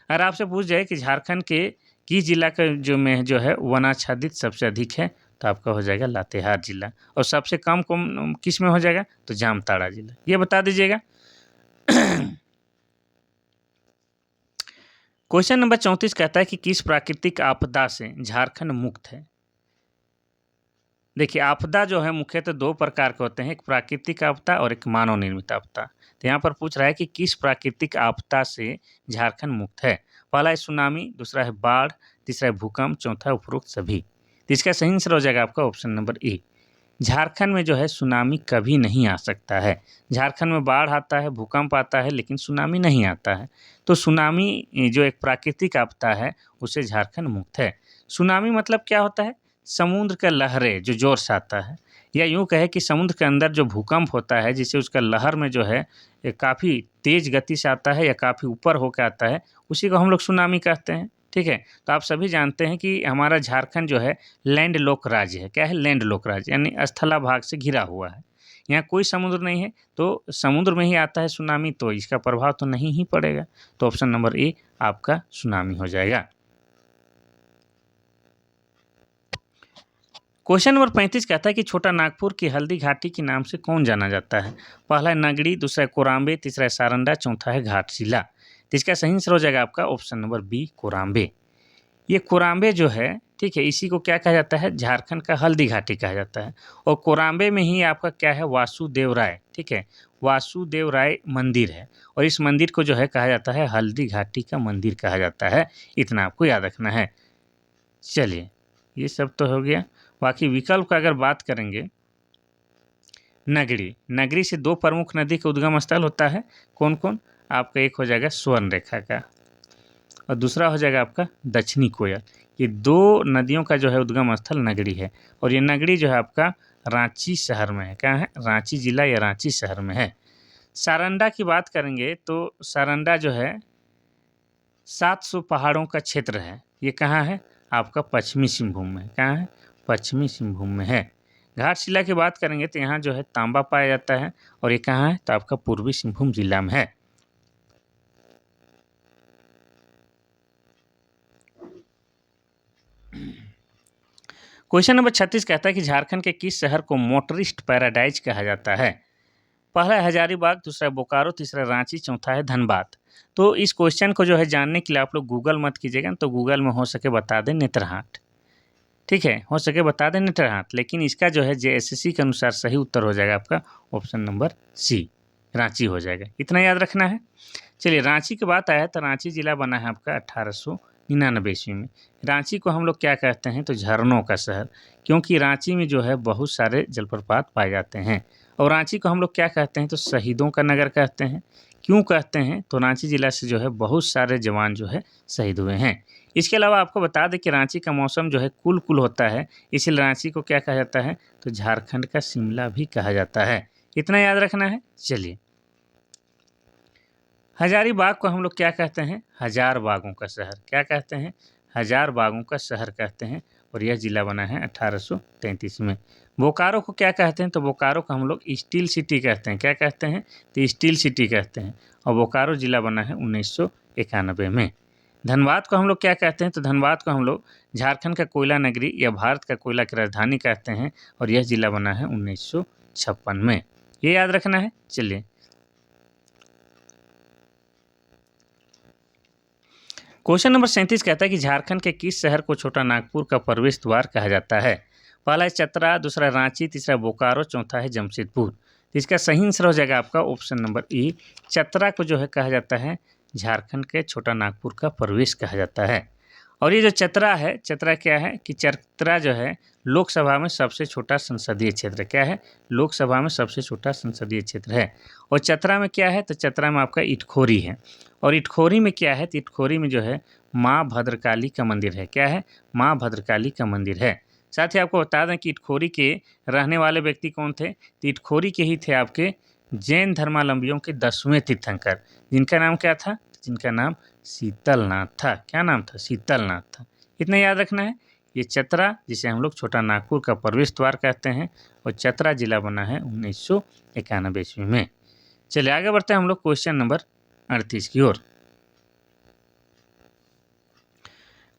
अगर आपसे पूछ जाए कि झारखंड के किस जिला का जो है वनाच्छादित सबसे अधिक है, तो आपका हो जाएगा लातेहार जिला, और सबसे कम किस में हो जाएगा, तो जामताड़ा जिला, ये बता दीजिएगा। क्वेश्चन नंबर 34 कहता है कि किस प्राकृतिक आपदा से झारखंड मुक्त है। देखिए, आपदा जो है मुख्यतः दो प्रकार के होते हैं, एक प्राकृतिक आपदा और एक मानव निर्मित आपदा। तो यहाँ पर पूछ रहा है कि किस प्राकृतिक आपदा से झारखंड मुक्त है। पहला है सुनामी, दूसरा है बाढ़, तीसरा है भूकंप, चौथा है उपरोक्त सभी। तो इसका सही आंसर हो जाएगा आपका ऑप्शन नंबर ए। झारखंड में जो है सुनामी कभी नहीं आ सकता है। झारखंड में बाढ़ आता है, भूकंप आता है, लेकिन सुनामी नहीं आता है। तो सुनामी जो एक प्राकृतिक आपदा है, उससे झारखंड मुक्त है। सुनामी मतलब क्या होता है, समुद्र का लहरें जो जोर से आता है, या यूँ कहे कि समुद्र के अंदर जो भूकंप होता है, जिससे उसका लहर में जो है काफ़ी तेज़ गति से आता है या काफ़ी ऊपर होकर आता है, उसी को हम लोग सुनामी कहते हैं। ठीक है, तो आप सभी जानते हैं कि हमारा झारखंड जो है लैंड लॉक राज्य है। क्या है, लैंड लॉक राज्य, यानी स्थला भाग से घिरा हुआ है। यहाँ कोई समुद्र नहीं है, तो समुद्र में ही आता है सुनामी, तो इसका प्रभाव तो नहीं ही पड़ेगा। तो ऑप्शन नंबर ए आपका सुनामी हो जाएगा। क्वेश्चन नंबर 35 कहता है कि छोटा नागपुर की हल्दी घाटी के नाम से कौन जाना जाता है। पहला है नगड़ी, दूसरा है कोराम्बे, तीसरा है सारंडा, चौथा है घाटशिला। तो इसका सही आंसर हो जाएगा आपका ऑप्शन नंबर बी, कोराम्बे। ये कोराम्बे जो है, ठीक है, इसी को क्या कहा जाता है, झारखंड का हल्दी घाटी कहा जाता है। और कोराम्बे में ही आपका क्या है, वासुदेव राय, ठीक है, वासुदेव राय मंदिर है। और इस मंदिर को जो है कहा जाता है हल्दी घाटी का मंदिर कहा जाता है। इतना आपको याद रखना है। चलिए, ये सब तो हो गया। बाकी विकल्प का अगर बात करेंगे, नगरी, नगरी से दो प्रमुख नदी का उद्गम स्थल होता है। कौन कौन, आपका एक हो जाएगा स्वर्ण रेखा का, और दूसरा हो जाएगा आपका दक्षिणी कोयल। ये दो नदियों का जो है उद्गम स्थल नगरी है। और ये नगरी जो है आपका रांची शहर में है। क्या है, रांची जिला या रांची शहर में है। सारंडा की बात करेंगे तो सारंडा जो है 700 पहाड़ों का क्षेत्र है। ये कहाँ है, आपका पश्चिमी सिंहभूम में। कहाँ है, पश्चिमी सिंहभूम में है। घाटशिला की बात करेंगे तो यहाँ जो है तांबा पाया जाता है, और ये कहाँ है, तो आपका पूर्वी सिंहभूम जिला में है। क्वेश्चन नंबर 36 कहता है कि झारखंड के किस शहर को मोटरिस्ट पैराडाइज कहा जाता है। पहला है हजारीबाग, दूसरा है बोकारो, तीसरा रांची, चौथा है धनबाद। तो इस क्वेश्चन को जो है जानने के लिए आप लोग गूगल मत कीजिएगा, तो गूगल में हो सके बता दें नेत्रहाट। ठीक है, हो सके बता दें नेत्रहाट, लेकिन इसका जो है जेएसएससी के अनुसार सही उत्तर हो जाएगा आपका ऑप्शन नंबर सी, रांची हो जाएगा। इतना याद रखना है। चलिए, रांची की बात आया तो रांची जिला बना है आपका 1899 ईस्वी में। रांची को हम लोग क्या कहते हैं, तो झरनों का शहर, क्योंकि रांची में जो है बहुत सारे जलप्रपात पाए जाते हैं। और रांची को हम लोग क्या कहते हैं, तो शहीदों का नगर कहते हैं। क्यों कहते हैं, तो रांची जिला से जो है बहुत सारे जवान जो है शहीद हुए हैं। इसके अलावा आपको बता दें कि रांची का मौसम जो है कुल होता है, इसलिए रांची को क्या कहा जाता है, तो झारखंड का शिमला भी कहा जाता है। इतना याद रखना है। चलिए, हजारीबाग को हम लोग क्या कहते हैं, हजार बागों का शहर। क्या कहते हैं, हजार बागों का शहर कहते हैं। और यह जिला बना है 1833 में। बोकारो को क्या कहते हैं, तो बोकारो को हम लोग स्टील सिटी कहते हैं। क्या कहते हैं, तो स्टील सिटी कहते हैं। और बोकारो जिला बना है 1991 में। धनबाद को हम लोग क्या कहते हैं, तो धनबाद को हम लोग झारखंड का कोयला नगरी या भारत का कोयला की राजधानी कहते हैं। और यह जिला बना है 1956 में। ये याद रखना है। चलिए, क्वेश्चन नंबर 37 कहता है कि झारखंड के किस शहर को छोटा नागपुर का प्रवेश द्वार कहा जाता है। पहला है चतरा, दूसरा रांची, तीसरा बोकारो, चौथा है जमशेदपुर। तो इसका सही आंसर हो जाएगा आपका ऑप्शन नंबर ई, चतरा को जो है कहा जाता है झारखंड के छोटा नागपुर का प्रवेश कहा जाता है। और ये जो चतरा है, चतरा क्या है कि चतरा जो है लोकसभा में सबसे छोटा संसदीय क्षेत्र। क्या है, लोकसभा में सबसे छोटा संसदीय क्षेत्र है। और चतरा में क्या है, तो चतरा में आपका इटखोरी है। और इटखोरी में क्या है, तो इटखोरी में जो है माँ भद्रकाली का मंदिर है। क्या है, माँ भद्रकाली का मंदिर है। साथ ही आपको बता दें कि इटखोरी के रहने वाले व्यक्ति कौन थे, तो इटखोरी के ही थे आपके जैन धर्मावलंबियों के 10वें तीर्थंकर, जिनका नाम क्या था, जिनका नाम शीतलनाथ था। क्या नाम था, शीतलनाथ था। इतना याद रखना है। ये चतरा, जिसे हम लोग छोटा नागपुर का प्रवेश द्वार कहते हैं, और चतरा जिला बना है 1991 ईस्वी में। चलिए आगे बढ़ते हैं हम लोग क्वेश्चन नंबर 38 की ओर।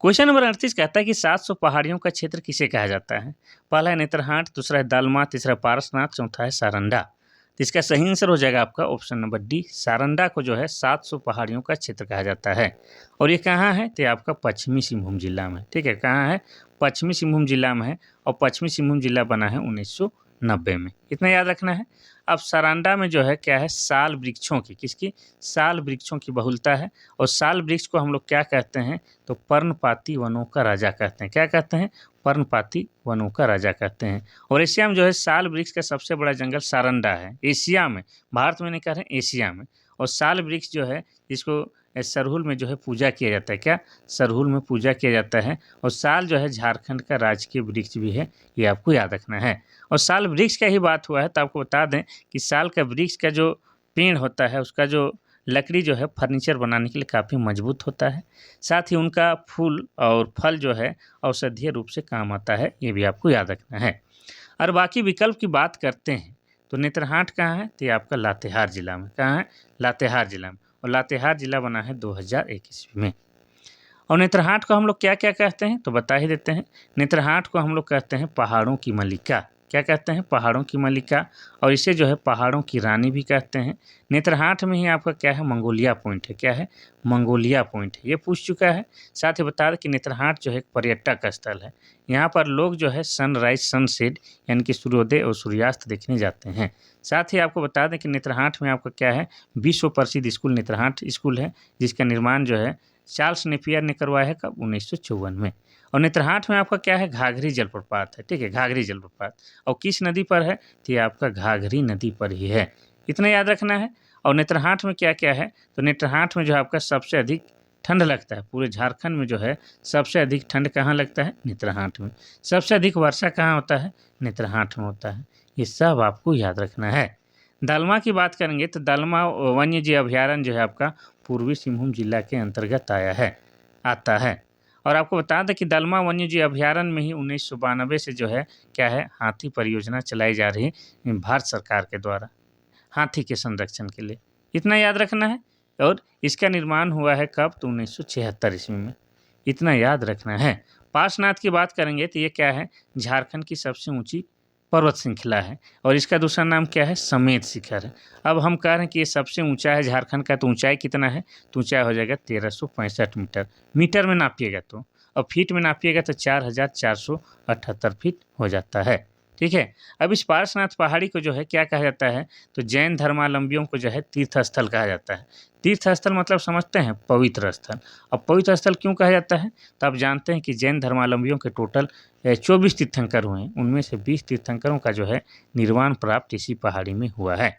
क्वेश्चन नंबर 38 कहता है कि 700 पहाड़ियों का क्षेत्र किसे कहा जाता है? पहला है नेत्रहाट, दूसरा है दालमा, तीसरा पारसनाथ, चौथा है सारंडा। तो इसका सही आंसर हो जाएगा आपका ऑप्शन नंबर डी, सारंडा को जो है 700 पहाड़ियों का क्षेत्र कहा जाता है। और ये कहाँ है? तो ये आपका पश्चिमी सिंहभूम जिला में, ठीक है, कहाँ है? पश्चिमी सिंहभूम जिला में है, और पश्चिमी सिंहभूम जिला बना है 1990 में, इतना याद रखना है। अब सारंडा में जो है क्या है? साल वृक्षों की, किसकी? साल वृक्षों की बहुलता है, और साल वृक्ष को हम लोग क्या कहते हैं? तो पर्णपाती वनों का राजा कहते हैं। क्या कहते हैं? पर्णपाती वनों का राजा कहते हैं। और एशिया में जो है साल वृक्ष का सबसे बड़ा जंगल सारंडा है, एशिया में, भारत में नहीं कह रहे, एशिया में। और साल वृक्ष जो है जिसको सरहुल में जो है पूजा किया जाता है, क्या? सरहुल में पूजा किया जाता है। और साल जो है झारखंड का राजकीय वृक्ष भी है, ये आपको याद रखना है। और साल वृक्ष का ही बात हुआ है तो आपको बता दें कि साल का वृक्ष का जो पेड़ होता है उसका जो लकड़ी जो है फर्नीचर बनाने के लिए काफ़ी मजबूत होता है। साथ ही उनका फूल और फल जो है औषधीय रूप से काम आता है, ये भी आपको याद रखना है। और बाकी विकल्प की बात करते हैं तो नेत्रहाट कहाँ है? तो ये आपका लातेहार जिला में, कहाँ है? लातेहार जिला में। और लातेहार जिला बना है 2001 ईस्वी में। और नेत्रहाट को हम लोग क्या क्या कहते हैं? तो बता ही देते हैं। नेत्रहाट को हम लोग कहते हैं पहाड़ों की मल्लिका। क्या कहते हैं? पहाड़ों की मल्लिका। और इसे जो है पहाड़ों की रानी भी कहते हैं। नेत्रहाट में ही आपका क्या है? मंगोलिया पॉइंट है। क्या है? मंगोलिया पॉइंट है, ये पूछ चुका है। साथ ही बता दें कि नेत्रहाट जो है एक पर्यटक स्थल है। यहाँ पर लोग जो है सनराइज सनसेट यानी कि सूर्योदय और सूर्यास्त देखने जाते हैं। साथ ही आपको बता दें कि नेत्रहाट में आपका क्या है? विश्व प्रसिद्ध स्कूल नेत्रहाट स्कूल है, जिसका निर्माण जो है चार्ल्स नेपियर ने करवाया है, कब? 1954 में। और नेत्रहाट में आपका क्या है? घाघरी जलप्रपात है, ठीक है, घाघरी जलप्रपात। और किस नदी पर है? तो ये आपका घाघरी नदी पर ही है, इतना याद रखना है। और नेत्रहाट में क्या क्या है? तो नेत्रहाट में जो है आपका सबसे अधिक ठंड लगता है, पूरे झारखंड में जो है सबसे अधिक ठंड कहाँ लगता है? नेत्रहाट में। सबसे अधिक वर्षा कहाँ होता है? नेत्रहाट में होता है, ये सब आपको याद रखना है। दालमा की बात करेंगे तो दालमा वन्य जीव अभयारण्य जो है आपका पूर्वी सिंहभूम जिला के अंतर्गत आता है। और आपको बता दें कि दालमा वन्य जीव अभयारण्य में ही 1992 से जो है क्या है? हाथी परियोजना चलाई जा रही है भारत सरकार के द्वारा, हाथी के संरक्षण के लिए, इतना याद रखना है। और इसका निर्माण हुआ है कब? तो 1976 ईस्वी में, इतना याद रखना है। पार्श्वनाथ की बात करेंगे तो ये क्या है? झारखंड की सबसे ऊंची पर्वत श्रृंखला है, और इसका दूसरा नाम क्या है? समेत शिखर है। अब हम कह रहे हैं कि ये सबसे ऊंचा है झारखंड का, तो ऊंचाई कितना है? तो ऊंचाई हो जाएगा 1365 मीटर, मीटर में नापिएगा तो, और फीट में नापिएगा तो 4478 फीट हो जाता है, ठीक है। अब इस पार्श्वनाथ पहाड़ी को जो है क्या कहा जाता है? तो जैन धर्मावलंबियों को जो है तीर्थ स्थल कहा जाता है। तीर्थ स्थल मतलब समझते हैं? पवित्र स्थल। अब पवित्र स्थल क्यों कहा जाता है? तो आप जानते हैं कि जैन धर्मावलंबियों के टोटल 24 तीर्थंकर हुए हैं, उनमें से 20 तीर्थंकरों का जो है निर्वाण प्राप्त इसी पहाड़ी में हुआ है।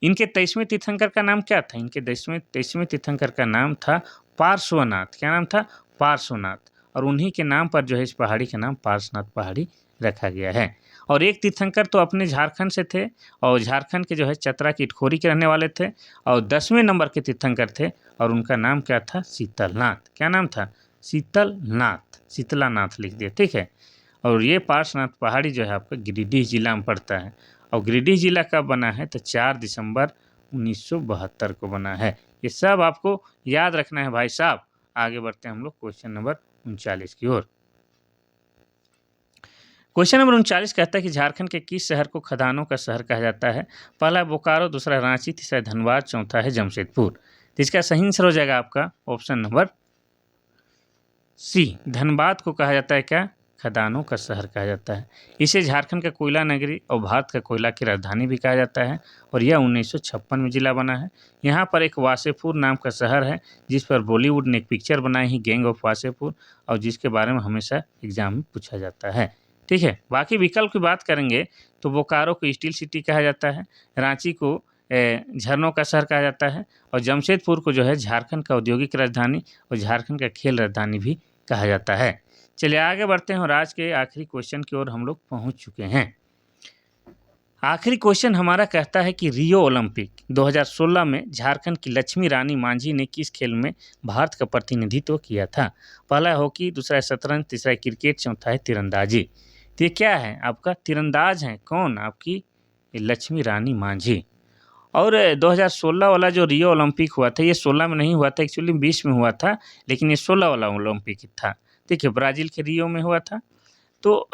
इनके 23वें तीर्थंकर का नाम क्या था? इनके 23वें तीर्थंकर का नाम था पार्श्वनाथ। क्या नाम था? पार्श्वनाथ। और उन्हीं के नाम पर जो है इस पहाड़ी का नाम पार्श्वनाथ पहाड़ी रखा गया है। और एक तीर्थंकर तो अपने झारखंड से थे, और झारखंड के जो है चतरा की इटखोरी के रहने वाले थे, और 10वें नंबर के तीर्थंकर थे, और उनका नाम क्या था? शीतलनाथ। क्या नाम था? शीतलनाथ, शीतलानाथ लिख दिया, ठीक है। और ये पार्श्वनाथ पहाड़ी जो है आपका गिरिडीह जिला में पड़ता है। और गिरिडीह जिला कब बना है? तो 4 दिसंबर 1972 को बना है। ये सब आपको याद रखना है भाई साहब। आगे बढ़ते हैं हम लोग क्वेश्चन नंबर 39 की ओर। क्वेश्चन नंबर 39 कहता है कि झारखंड के किस शहर को खदानों का शहर कहा जाता है? पहला है बोकारो, दूसरा रांची, तीसरा धनबाद, चौथा है जमशेदपुर। तो इसका सही आंसर हो जाएगा आपका ऑप्शन नंबर सी, धनबाद को कहा जाता है क्या? खदानों का शहर कहा जाता है। इसे झारखंड का कोयला नगरी और भारत का कोयला की राजधानी भी कहा जाता है, और यह 1956 में जिला बना है। यहाँ पर एक वासेपुर नाम का शहर है, जिस पर बॉलीवुड ने एक पिक्चर बनाई है, गैंग ऑफ वासेपुर, और जिसके बारे में हमेशा एग्जाम में पूछा जाता है, ठीक है। बाकी विकल्प की बात करेंगे तो बोकारो को स्टील सिटी कहा जाता है, रांची को झरनों का शहर कहा जाता है, और जमशेदपुर को जो है झारखंड का औद्योगिक राजधानी और झारखंड का खेल राजधानी भी कहा जाता है। चलिए आगे बढ़ते हैं, और आज के आखिरी क्वेश्चन की ओर हम लोग पहुंच चुके हैं। आखिरी क्वेश्चन हमारा कहता है कि रियो ओलंपिक 2016 में झारखंड की लक्ष्मी रानी मांझी ने किस खेल में भारत का प्रतिनिधित्व किया था? पहला है हॉकी, दूसरा है शतरंज, तीसरा है क्रिकेट, चौथा है तीरंदाजी। तो ये क्या है आपका? तीरंदाज हैं कौन? आपकी ये लक्ष्मी रानी मांझी। और 2016 वाला जो रियो ओलंपिक हुआ था, ये 16 में नहीं हुआ था, एक्चुअली 20 में हुआ था, लेकिन ये 16 वाला ओलंपिक था। देखिए, ब्राज़ील के रियो में हुआ था। तो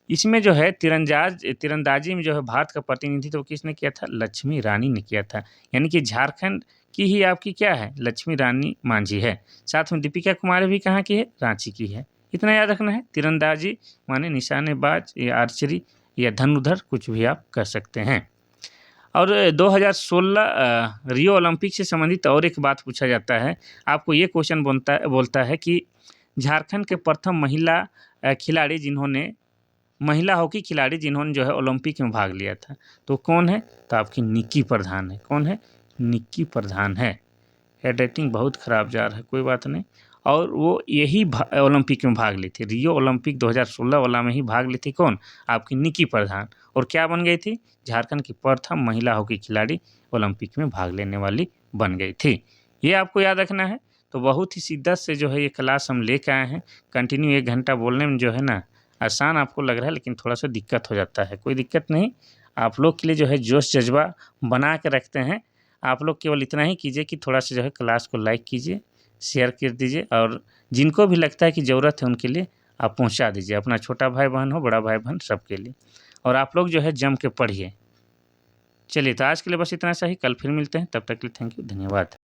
इसमें जो है तीरंदाजी में जो है भारत का प्रतिनिधित्व किसने किया था? लक्ष्मी रानी ने किया था। यानी कि झारखंड की ही आपकी क्या है? लक्ष्मी रानी मांझी है। साथ में दीपिका कुमारी भी कहाँ की है? रांची की है। इतना याद रखना है। तीरंदाजी माने निशानेबाज या आर्चरी या धनुर्धर, कुछ भी आप कर सकते हैं। और 2016 रियो ओलंपिक से संबंधित और एक बात पूछा जाता है। आपको ये क्वेश्चन बोलता है कि झारखंड के प्रथम महिला हॉकी खिलाड़ी जिन्होंने जो है ओलंपिक में भाग लिया था, तो कौन है? तो आपकी निक्की प्रधान है। कौन है? निक्की प्रधान है। हैंडराइटिंग बहुत ख़राब जा रहा है, कोई बात नहीं। और वो यही ओलंपिक में भाग ली थी, रियो ओलंपिक 2016 वाला में ही भाग ली थी। कौन? आपकी निक्की प्रधान। और क्या बन गई थी? झारखंड की प्रथम महिला हॉकी खिलाड़ी ओलंपिक में भाग लेने वाली बन गई थी। ये आपको याद रखना है। तो बहुत ही शिद्दत से जो है ये क्लास हम लेके आए हैं। कंटिन्यू 1 घंटा बोलने में जो है ना, आसान आपको लग रहा है, लेकिन थोड़ा-सा दिक्कत हो जाता है। कोई दिक्कत नहीं, आप लोग के लिए जो है जोश जज़्बा बना के रखते हैं। आप लोग केवल इतना ही कीजिए कि थोड़ा-सा जो है क्लास को लाइक कीजिए, शेयर कर दीजिए, और जिनको भी लगता है कि ज़रूरत है उनके लिए आप पहुँचा दीजिए। अपना छोटा भाई-बहन हो, बड़ा भाई-बहन, सबके लिए। और आप लोग जो है जम के पढ़िए। चलिए, तो आज के लिए बस इतना सा ही। कल फिर मिलते हैं, तब तक के लिए थैंक यू, धन्यवाद।